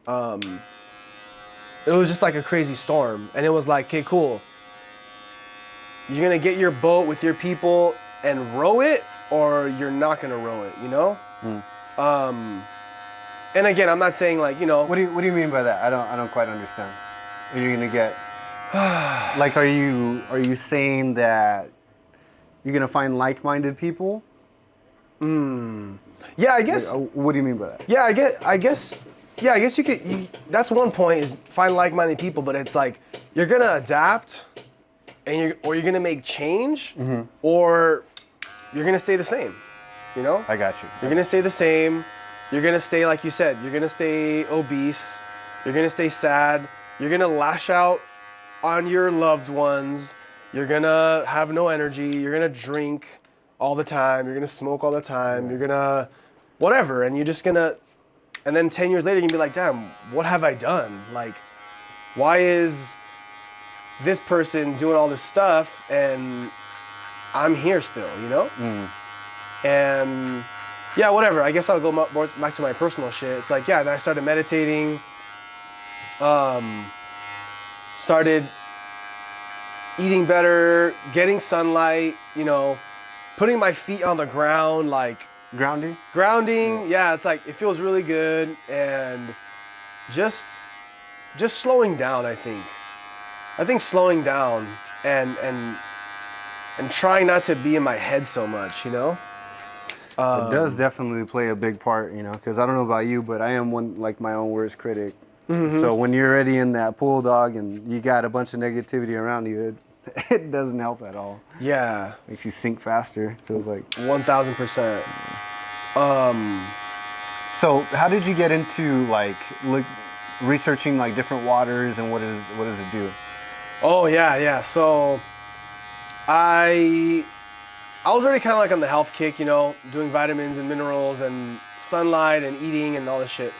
It was just like a crazy storm. And it was like, okay, cool. You're going to get your boat with your people and row it, or you're not going to row it, you know? And again, I'm not saying like, you know. What do you mean by that? I don't quite understand. Are you gonna get like are you saying that you're gonna find like-minded people? Yeah, I guess. What do you mean by that? Yeah, I guess you could. That's one point, is find like-minded people, but it's like you're gonna adapt, and you're gonna make change, or you're gonna stay the same. You know? I got you. You're gonna stay the same. You're gonna stay, like you said, you're gonna stay obese, you're gonna stay sad, you're gonna lash out on your loved ones, you're gonna have no energy, you're gonna drink all the time, you're gonna smoke all the time, you're gonna whatever, and you're just gonna, and then 10 years later, you're gonna be like, damn, what have I done? Like, why is this person doing all this stuff and I'm here still, you know? And yeah, whatever. I guess I'll go more back to my personal shit. It's like, yeah, then I started meditating, started eating better, getting sunlight, you know, putting my feet on the ground, like grounding. Yeah, it's like, it feels really good, and just slowing down, I think slowing down and trying not to be in my head so much, you know? It does definitely play a big part, you know, because I don't know about you, but I am my own worst critic. So when you're already in that pool, dog, and you got a bunch of negativity around you, it doesn't help at all. Yeah. Makes you sink faster, feels like. 1000%. So how did you get into like researching like different waters and what does it do? Oh yeah. So I was already kind of like on the health kick, doing vitamins and minerals and sunlight and eating and all this shit.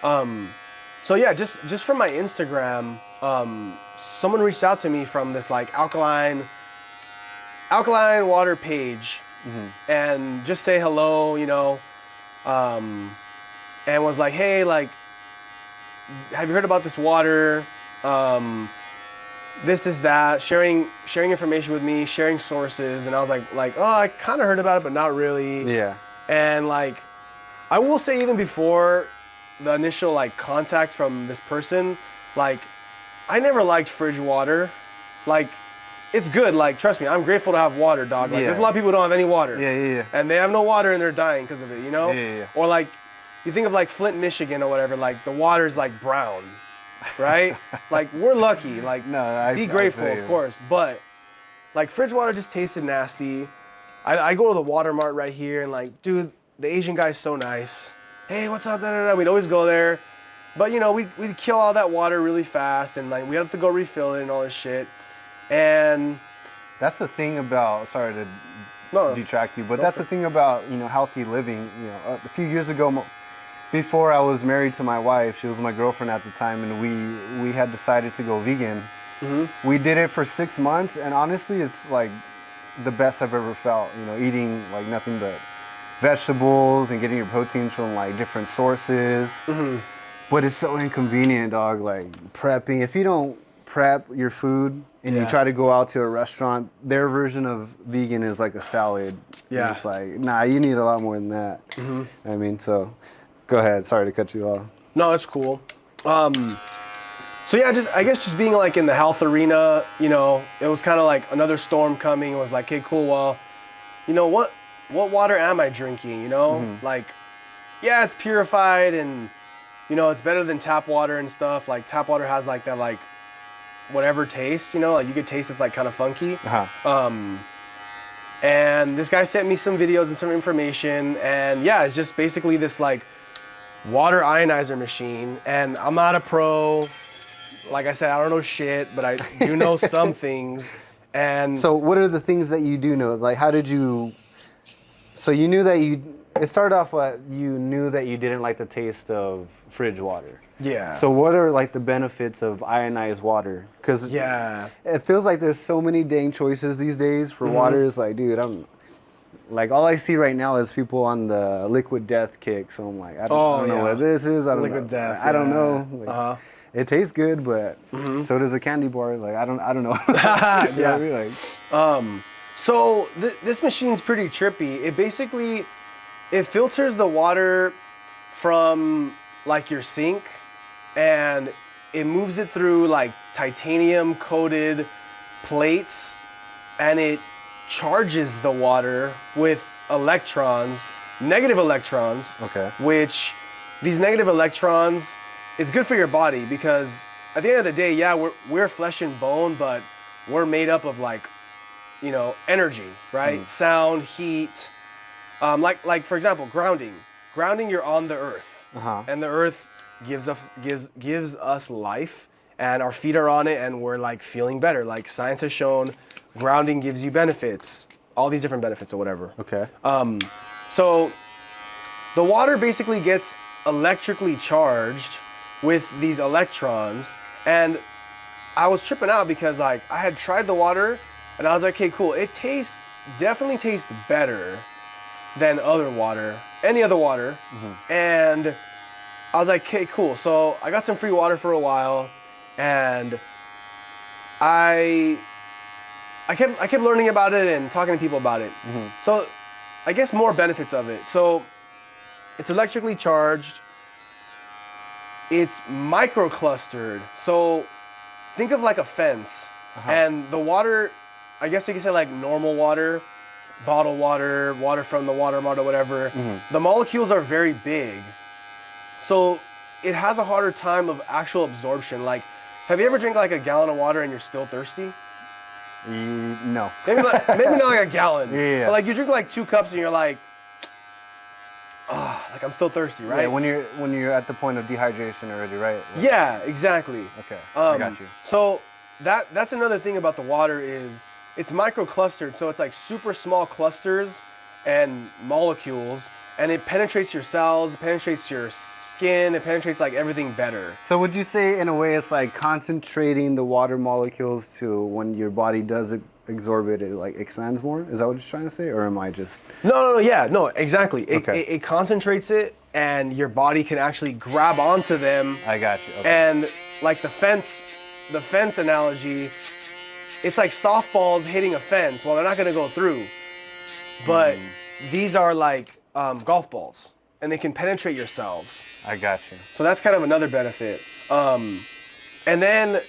So yeah, just from my Instagram, someone reached out to me from this like alkaline water page, and just say hello, and was like, hey, like, have you heard about this water? This, that, sharing information with me, sharing sources, and I was like, oh, I kind of heard about it, but not really. Yeah. And like, I will say even before the initial like contact from this person, like, I never liked fridge water. Like, it's good. Like, trust me, I'm grateful to have water, dog. Like, there's a lot of people who don't have any water. Yeah. And they have no water and they're dying because of it, Yeah. Or like, you think of like Flint, Michigan or whatever, like the water's like brown, right? Like, we're lucky. Like, be grateful, of course. But like, fridge water just tasted nasty. I go to the Water Mart right here and like, dude, the Asian guy's so nice. Hey, what's up? We'd always go there. But we'd kill all that water really fast and like, we have to go refill it and all this shit. And that's the thing about, sorry to detract you, but that's the thing about, healthy living. A few years ago, before I was married to my wife, she was my girlfriend at the time, and we had decided to go vegan. Mm-hmm. We did it for 6 months, and honestly, it's like the best I've ever felt, eating like nothing but vegetables and getting your proteins from like different sources. Mm-hmm. But it's so inconvenient, dog, like prepping. If you don't prep your food and you try to go out to a restaurant, their version of vegan is like a salad. Yeah. It's like, nah, you need a lot more than that. Mm-hmm. I mean, so go ahead. Sorry to cut you off. No, it's cool. So yeah, I guess just being like in the health arena, it was kind of like another storm coming. It was like, okay, cool. Well, what water am I drinking? Mm-hmm. Like, yeah, it's purified and, it's better than tap water and stuff. Like tap water has like that, like, whatever taste, like you could taste it's like kind of funky. Uh-huh. And this guy sent me some videos and some information, and yeah, it's just basically this like water ionizer machine. And I'm not a pro, like I said, I don't know shit, but I do know some things. And so what are the things that you do know? Like, how did you, so you knew that it started off you knew that you didn't like the taste of fridge water. Yeah. So what are like the benefits of ionized water? Because it feels like there's so many dang choices these days for water. It's like, dude, I'm like, all I see right now is people on the liquid death kick. So I'm like, I don't know what this is. I don't liquid know. Death. I don't know. Like, it tastes good, but so does a candy bar. Like, I don't know. You know what I mean? So this machine's pretty trippy. It basically, it filters the water from like your sink, and it moves it through like titanium coated plates, and it charges the water with electrons, negative electrons. Okay. Which these negative electrons, it's good for your body because at the end of the day, yeah, we're flesh and bone, but we're made up of like, energy, right? Sound, heat. Like for example, grounding. Grounding, you're on the earth, and the earth gives us life, and our feet are on it, and we're like feeling better. Like science has shown, grounding gives you benefits, all these different benefits or whatever. Okay. So the water basically gets electrically charged with these electrons, and I was tripping out because like I had tried the water, and I was like, okay, cool. It definitely tastes better than any other water, and I was like, okay, cool. So I got some free water for a while, and I kept learning about it and talking to people about it. So I guess more benefits of it. So it's electrically charged. It's microclustered. So think of like a fence, and the water, I guess you could say like normal water, bottled water, water from the Water Mart or whatever. The molecules are very big. So it has a harder time of actual absorption. Like, have you ever drank like a gallon of water and you're still thirsty? No. Maybe not like a gallon. Yeah. But like you drink like 2 cups and you're like, like I'm still thirsty, right? Yeah, when you're at the point of dehydration already, right? Like, Yeah, exactly. Okay, I got you. So that's another thing about the water is it's microclustered, so it's like super small clusters and molecules, and it penetrates your cells, it penetrates your skin, it penetrates like everything better. So would you say in a way it's like concentrating the water molecules to when your body does absorb it, it like expands more? Is that what you're trying to say, or am I just? No, yeah, no, exactly. Okay. It concentrates it, and your body can actually grab onto them. I got you. Okay. And like the fence analogy, it's like softballs hitting a fence. Well, they're not gonna go through, but these are like golf balls, and they can penetrate your cells. I got you. So that's kind of another benefit. And then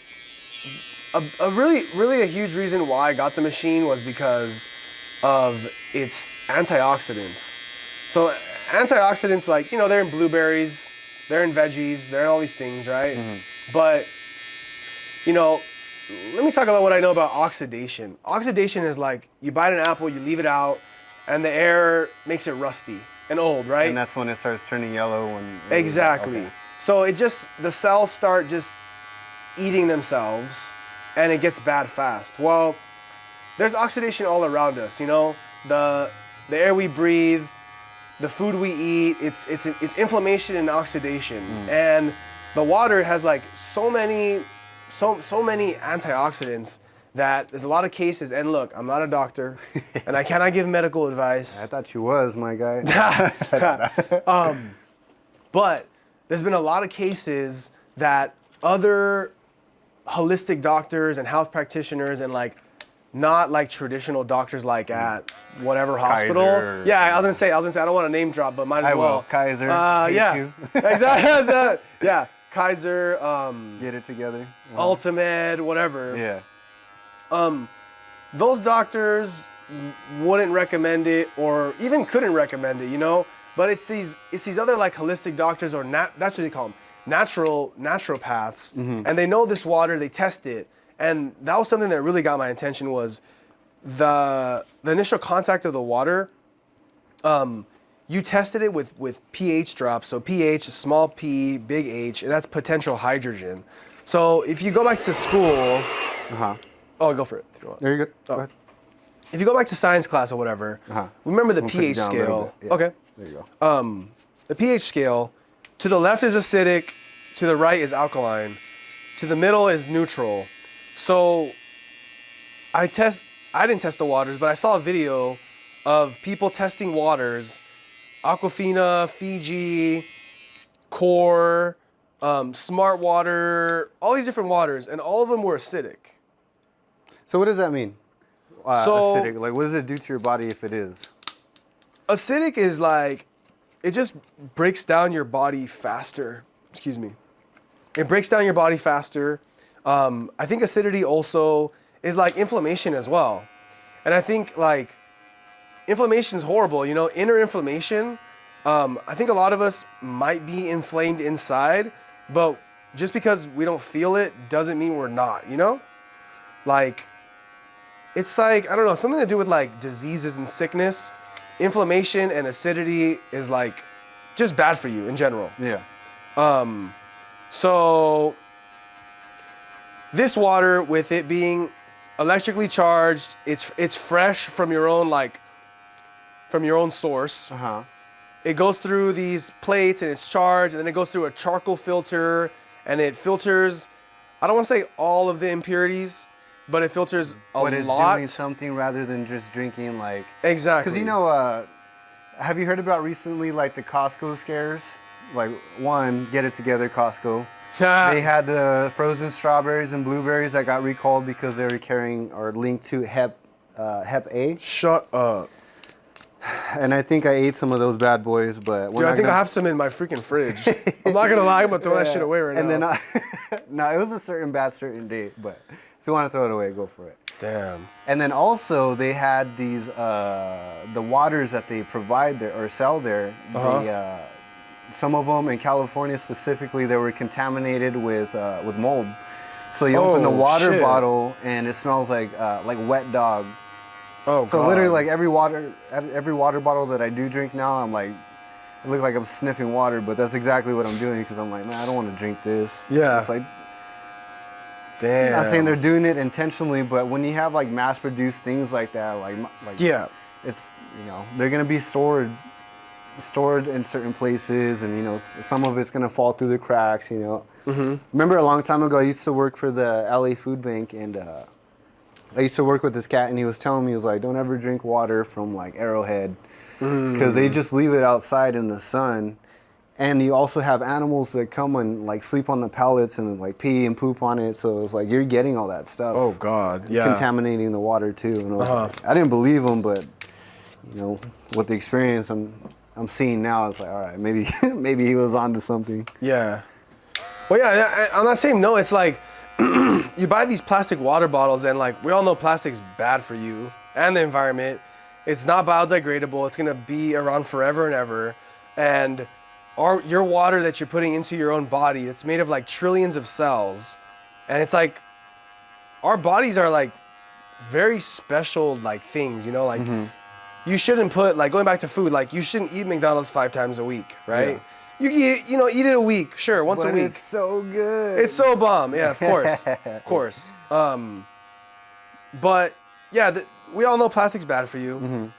a really a huge reason why I got the machine was because of its antioxidants. So antioxidants, like, you know, they're in blueberries, they're in veggies, they're in all these things, right? But, you know, let me talk about what I know about oxidation. Oxidation is like you bite an apple, you leave it out, and the air makes it rusty and old, right? And that's when it starts turning yellow. Exactly. Okay. So the cells start just eating themselves, and it gets bad fast. Well, there's oxidation all around us, you know? The air we breathe, the food we eat, it's inflammation and oxidation. And the water has like so many antioxidants that there's a lot of cases, and look, I'm not a doctor, and I cannot give medical advice. I thought you was, my guy. But there's been a lot of cases that other holistic doctors and health practitioners and like not like traditional doctors like at whatever hospital. Kaiser. Yeah, I was gonna say I don't want to name drop, but might as I well. will. Kaiser. Yeah, you. exactly. Yeah, Kaiser. Get it together. Ultimate, whatever. Yeah. Those doctors wouldn't recommend it, or even couldn't recommend it, you know. But it's these other like holistic doctors, or that's what they call them, naturopaths, and they know this water, they test it, and that was something that really got my attention was the initial contact of the water. You tested it with pH drops, so pH, small p, big H, and that's potential hydrogen. So if you go back to school, oh, go for it if you want. There you go. Go ahead. If you go back to science class or whatever, remember the pH scale. Yeah. Okay. There you go. The pH scale, to the left is acidic, to the right is alkaline, to the middle is neutral. So I didn't test the waters, but I saw a video of people testing waters, Aquafina, Fiji, Core, Smart Water, all these different waters, and all of them were acidic. So what does that mean? So- acidic. Like, what does it do to your body if it is? Acidic is like, it just breaks down your body faster. Excuse me. It breaks down your body faster. I think acidity also is like inflammation as well. And I think like inflammation is horrible, you know, inner inflammation. I think a lot of us might be inflamed inside, but just because we don't feel it doesn't mean we're not, you know? Like, it's like, I don't know, something to do with like diseases and sickness. Inflammation and acidity is like just bad for you in general. Yeah. So this water, with it being electrically charged, it's fresh from your own source. It goes through these plates and it's charged, and then it goes through a charcoal filter, and it filters, I don't want to say all of the impurities, but it filters a lot. But it's doing something rather than just drinking, like. Exactly. Because, you know, have you heard about recently, like, the Costco scares? Like, one, get it together, Costco. They had the frozen strawberries and blueberries that got recalled because they were carrying or linked to Hep A. Shut up. And I think I ate some of those bad boys, but Dude, I think I have some in my freaking fridge. I'm not gonna lie, I'm gonna throw that shit away right now. And then no, it was a certain date, but if you want to throw it away, go for it. Damn. And then also they had these the waters that they provide there or sell there. Some of them in California specifically, they were contaminated with mold. So you open the water bottle and it smells like wet dog. Oh, so God. literally, like every water bottle that I do drink now, I'm like, I look like I'm sniffing water, but that's exactly what I'm doing because I'm like, man, I don't want to drink this. Yeah. It's like, Damn. I'm not saying they're doing it intentionally, but when you have like mass-produced things like that, like Yeah. it's, you know, they're gonna be stored in certain places, and you know, some of it's gonna fall through the cracks. You know. Mm-hmm. Remember a long time ago, I used to work for the LA Food Bank, and I used to work with this cat, and he was telling me, he was like, don't ever drink water from like Arrowhead, because they just leave it outside in the sun. And you also have animals that come and like sleep on the pallets and like pee and poop on it. So it's like you're getting all that stuff. Oh God, yeah. Contaminating the water too. And I was like, I didn't believe him, but you know, with the experience I'm seeing now, it's like, all right, maybe maybe he was onto something. Yeah. Well, yeah. On that same note, it's like you buy these plastic water bottles, and like we all know plastic's bad for you and the environment. It's not biodegradable. It's gonna be around forever and ever, and your water that you're putting into your own body, it's made of like trillions of cells. And it's like, our bodies are like very special like things, you know, like you shouldn't put, like going back to food, like you shouldn't eat McDonald's 5 times a week, right? Yeah. Eat it a week, sure, once a week. It's so good. It's so bomb, yeah, of course, of course. But yeah, we all know plastic's bad for you.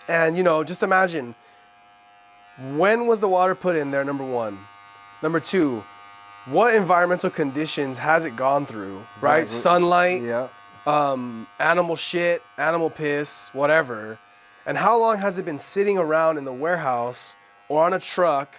And you know, just imagine, when was the water put in there, number one? Number two, what environmental conditions has it gone through, right? Sunlight, animal shit, animal piss, whatever. And how long has it been sitting around in the warehouse or on a truck?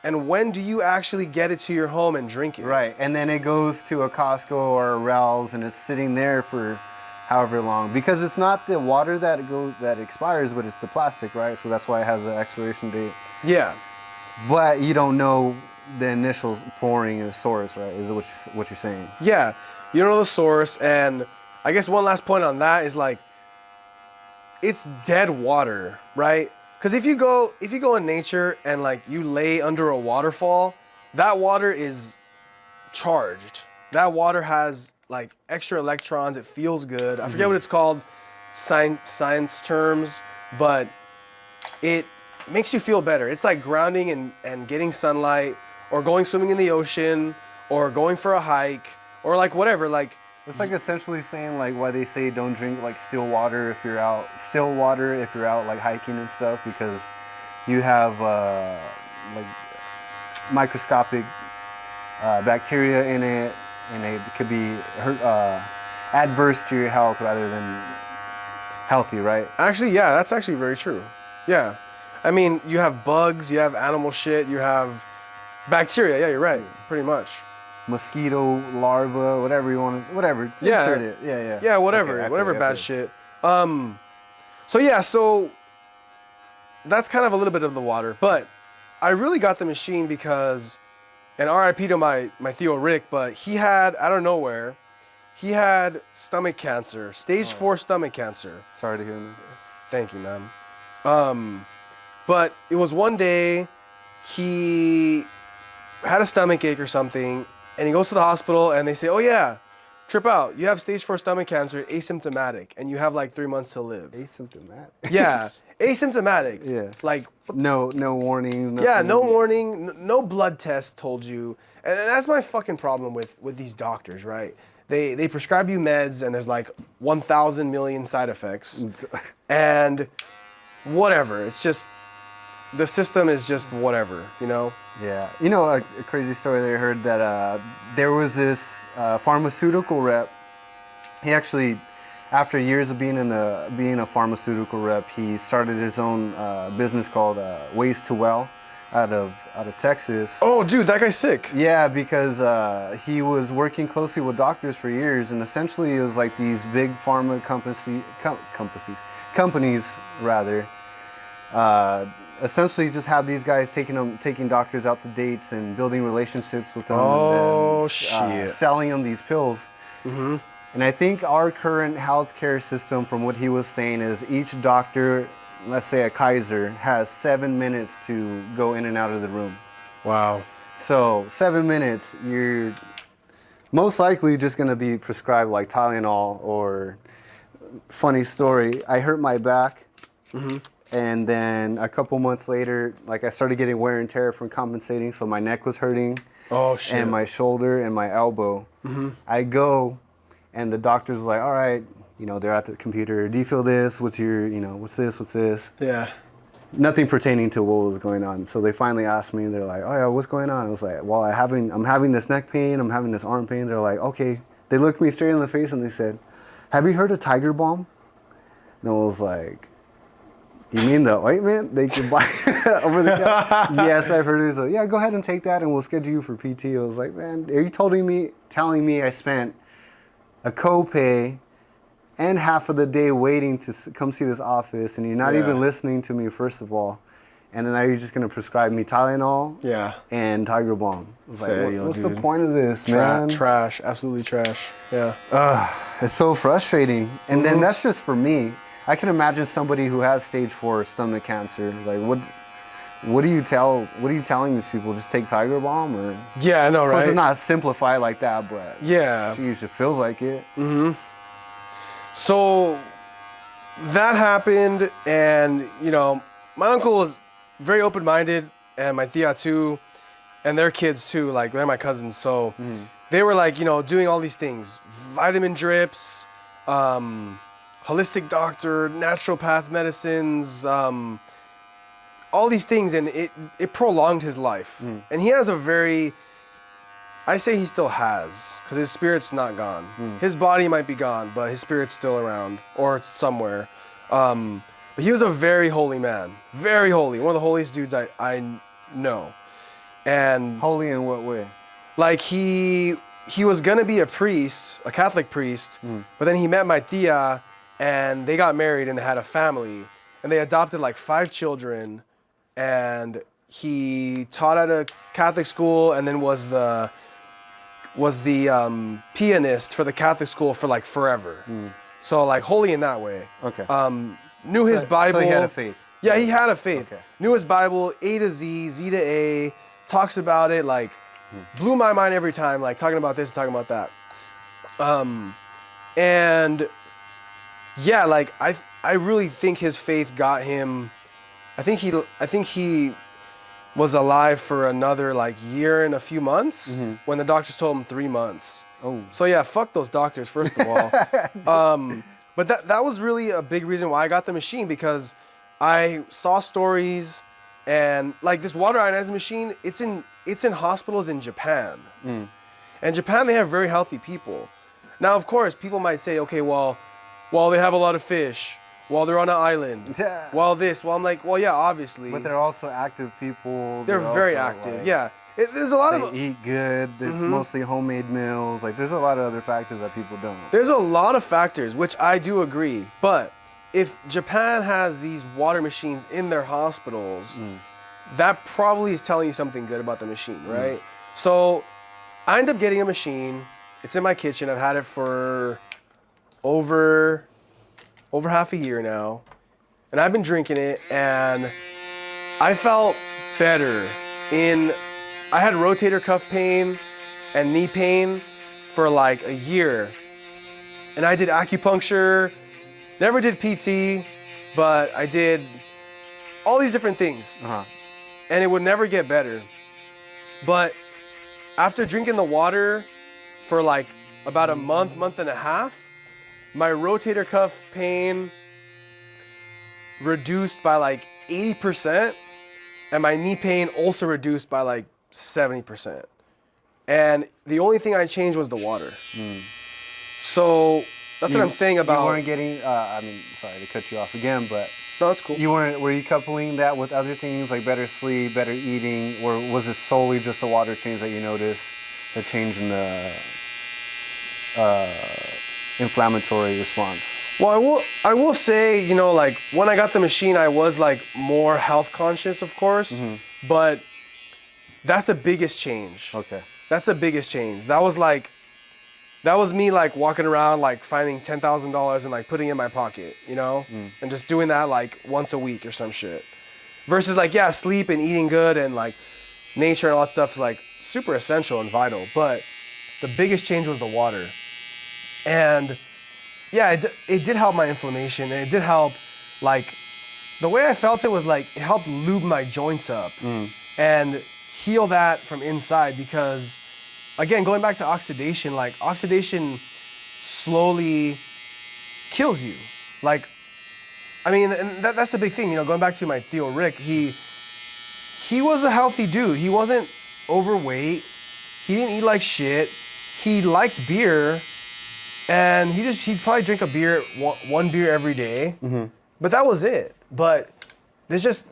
And when do you actually get it to your home and drink it? Right, and then it goes to a Costco or a Ralph's and it's sitting there for however long, because it's not the water that expires, but it's the plastic, right? So that's why it has an expiration date. Yeah. But you don't know the initial pouring and source, right? Is what you're saying? Yeah, you don't know the source, and I guess one last point on that is like, it's dead water, right? Because if you go in nature and like you lay under a waterfall, that water is charged. That water has like extra electrons. It feels good. I forget what it's called, science terms, but it makes you feel better. It's like grounding and getting sunlight, or going swimming in the ocean, or going for a hike, or like whatever. Like, it's like essentially saying like why they say don't drink like still water if you're out like hiking and stuff, because you have like microscopic bacteria in it, and it could be adverse to your health rather than healthy, right? Actually, yeah, that's actually very true. Yeah. I mean, you have bugs, you have animal shit, you have bacteria. Yeah, you're right. Pretty much. Mosquito larva, whatever you want to, whatever. Yeah. Insert it. Yeah. Yeah, whatever. Okay, whatever bad shit. So that's kind of a little bit of the water. But I really got the machine because, and RIP to my Theo Rick, but he had, out of nowhere, he had stomach cancer, stage 4 stomach cancer. Sorry to hear that. Thank you, man. But it was one day, he had a stomach ache or something, and he goes to the hospital, and they say, oh yeah, trip out. You have stage 4 stomach cancer, asymptomatic, and you have like 3 months to live. Asymptomatic? Yeah, asymptomatic. Yeah. Like, no warning. Yeah, no warning, no blood test told you. And that's my fucking problem with these doctors, right? They prescribe you meds, and there's like 1,000 million side effects. And whatever, it's just, the system is just whatever, you know? Yeah. You know, a crazy story that I heard, that there was this pharmaceutical rep. He actually, after years of being a pharmaceutical rep, he started his own business called Ways to Well out of Texas. Oh, dude, that guy's sick. Yeah, because he was working closely with doctors for years, and essentially it was like these big pharma companies rather. Essentially just have these guys taking doctors out to dates and building relationships with them, and then selling them these pills. Mm-hmm. And I think our current healthcare system, from what he was saying, is each doctor, let's say a Kaiser, has 7 minutes to go in and out of the room. Wow. So 7 minutes, you're most likely just gonna be prescribed like Tylenol. Or, funny story, I hurt my back. Mm-hmm. And then a couple months later, like I started getting wear and tear from compensating. So my neck was hurting. Oh, shit. And my shoulder and my elbow. I go, and the doctor's like, all right, you know, they're at the computer. Do you feel this? What's your, you know, what's this? What's this? Yeah. Nothing pertaining to what was going on. So they finally asked me, they're like, oh yeah, what's going on? I was like, well, I'm having this neck pain. I'm having this arm pain. They're like, okay. They looked me straight in the face and they said, have you heard of Tiger Balm? And I was like, you mean the ointment they can buy over the counter? Yes, I've heard it. So yeah, go ahead and take that and we'll schedule you for PT. I was like, man, are you telling me I spent a copay and half of the day waiting to come see this office, and you're not even listening to me, first of all, and then now you're just going to prescribe me Tylenol and Tiger Balm. I was like, what's the point of this, man? Trash, absolutely trash. Yeah. It's so frustrating. And then that's just for me. I can imagine somebody who has stage 4 stomach cancer. Like, what are you telling these people? Just take Tiger Balm? Or? Yeah, I know, right? Of course, it's not simplified like that, but yeah, geez, it feels like it. So that happened, and you know, my uncle was very open-minded, and my tia too, and their kids too. Like, they're my cousins, so they were like, you know, doing all these things, vitamin drips, holistic doctor, naturopath medicines, all these things, and it prolonged his life. And he has a very, I say he still has, because his spirit's not gone. His body might be gone, but his spirit's still around, or it's somewhere. But he was a very holy man, very holy, one of the holiest dudes I know. And holy in what way? Like, he was gonna be a priest, a Catholic priest, but then he met my tia, and they got married and had a family, and they adopted like 5 children, and he taught at a Catholic school, and then was the pianist for the Catholic school for like forever. So like holy in that way. Okay. Knew his Bible. So he had a faith. Yeah, he had a faith. Okay. Knew his Bible, A to Z, Z to A, talks about it, like blew my mind every time, like talking about this, talking about that. And yeah, like I really think his faith got him. I think he was alive for another like year and a few months when the doctors told him 3 months. Oh. So yeah, fuck those doctors, first of all. But that was really a big reason why I got the machine, because I saw stories, and like this water ionizing machine, it's in hospitals in Japan. And Japan, they have very healthy people. Now, of course, people might say, okay, well, they have a lot of fish. Well, they're on an island. Well, this. Well, I'm like, well, yeah, obviously. But they're also active people. They're very also, active. like, Yeah. There's a lot they eat good. There's mostly homemade meals. Like, there's a lot of other factors that people don't. There's a lot of factors, which I do agree. But if Japan has these water machines in their hospitals, that probably is telling you something good about the machine, right? So I end up getting a machine. It's in my kitchen. I've had it for over half a year now. And I've been drinking it, and I felt better I had rotator cuff pain and knee pain for like a year. And I did acupuncture, never did PT, but I did all these different things. And it would never get better. But after drinking the water for like about a month and a half, my rotator cuff pain reduced by like 80%, and my knee pain also reduced by like 70%. And the only thing I changed was the water. So that's what I'm saying about. You weren't getting. I mean, sorry to cut you off again, but no, it's cool. Were you coupling that with other things like better sleep, better eating, or was it solely just the water change that you noticed, the change in the inflammatory response? Well, I will say, you know, like when I got the machine, I was like more health conscious, of course, but that's the biggest change. Okay. That's the biggest change. That was me like walking around like finding $10,000 and like putting it in my pocket, you know, and just doing that like once a week or some shit. Versus like, yeah, sleep and eating good and like nature and all that stuff is like super essential and vital. But the biggest change was the water. And yeah, it did help my inflammation, and it did help like the way I felt it was like it helped lube my joints up and heal that from inside because, again, going back to oxidation, like oxidation slowly kills you. Like, I mean, and that's the big thing, you know, going back to my Theo Rick, he was a healthy dude. He wasn't overweight. He didn't eat like shit. He liked beer, and he'd probably drink a beer, one beer every day. But that was it. But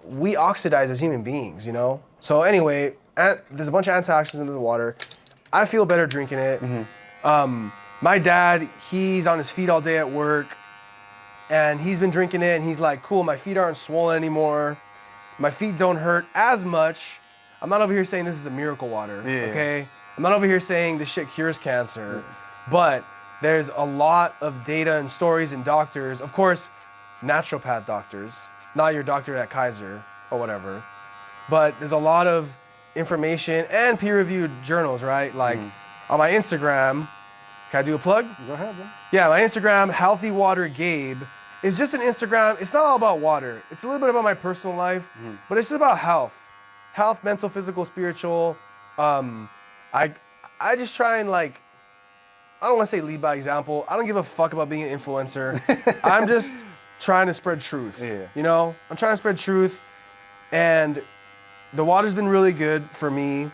we oxidize as human beings, you know? So anyway, there's a bunch of antioxidants in the water. I feel better drinking it. My dad, he's on his feet all day at work, and he's been drinking it, and he's like, cool, my feet aren't swollen anymore. My feet don't hurt as much. I'm not over here saying this is a miracle water, okay? I'm not over here saying this shit cures cancer, but there's a lot of data and stories and doctors, of course, naturopath doctors, not your doctor at Kaiser or whatever, but there's a lot of information and peer-reviewed journals, right? Like on my Instagram, can I do a plug? Go ahead, bro. Yeah, my Instagram, Healthy Water Gabe, is just an Instagram. It's not all about water. It's a little bit about my personal life, but it's just about health. Health, mental, physical, spiritual. I just try and like, I don't want to say lead by example. I don't give a fuck about being an influencer. I'm just trying to spread truth. You know, I'm trying to spread truth, and the water's been really good for me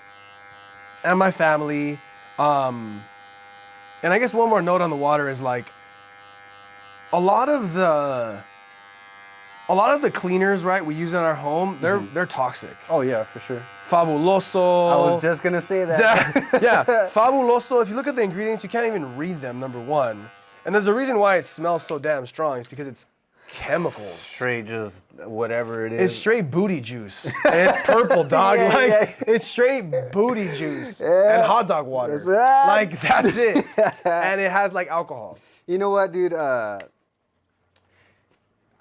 and my family. And I guess one more note on the water is like, a lot of the cleaners, right, we use in our home, they're toxic. Oh yeah, for sure. Fabuloso. I was just gonna say that. Yeah, Fabuloso. If you look at the ingredients, you can't even read them, number one. And there's a reason why it smells so damn strong. It's because it's chemicals. Straight just whatever it is. It's straight booty juice. And it's purple, dog. It's straight booty juice and hot dog water. Like, that's it. And it has like alcohol. You know what, dude? I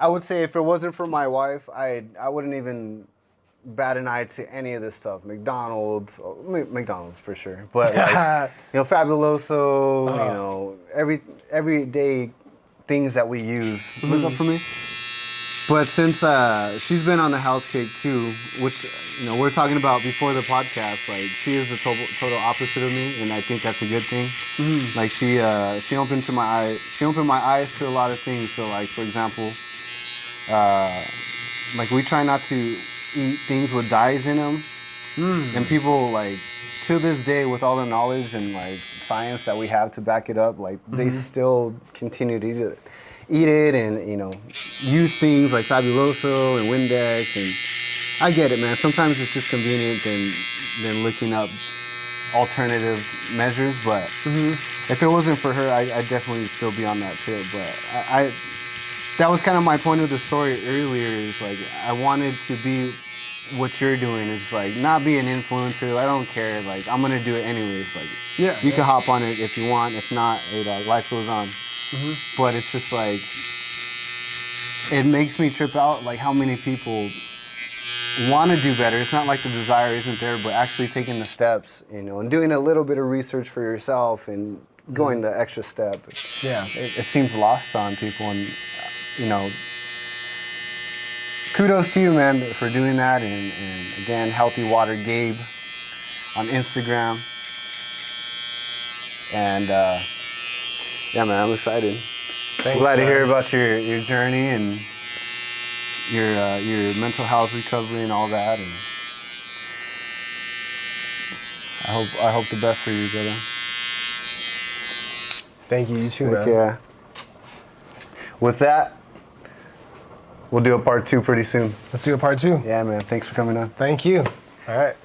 would say if it wasn't for my wife, I wouldn't even bat an eye to any of this stuff. McDonald's for sure. But like, you know, Fabuloso, you know, everyday things that we use. Look up for me. But since she's been on the health kick too, which, you know, we're talking about before the podcast, like she is the total opposite of me, and I think that's a good thing. Like she opened my eyes to a lot of things. So like, for example, like we try not to eat things with dyes in them, and people like to this day, with all the knowledge and like science that we have to back it up, like they still continue to eat it and, you know, use things like Fabuloso and Windex. And I get it, man. Sometimes it's just convenient than looking up alternative measures. But if it wasn't for her, I'd definitely still be on that tip. But that was kind of my point of the story earlier, is like I wanted to be what you're doing, is like not be an influencer. I don't care. Like I'm gonna do it anyways. Like you can hop on it if you want. If not, hey dog, life goes on. But it's just like, it makes me trip out like how many people want to do better. It's not like the desire isn't there, but actually taking the steps, you know, and doing a little bit of research for yourself and going the extra step. It seems lost on people, and you know, kudos to you, man, for doing that. And again, Healthy Water Gabe on Instagram. And yeah, man, I'm excited. Thanks, glad man. to hear about your journey and your mental health recovery and all that. And I hope the best for you, brother. Thank you. You too, man. Yeah. With that, we'll do a part 2 pretty soon. Let's do a part 2. Yeah, man. Thanks for coming on. Thank you. All right.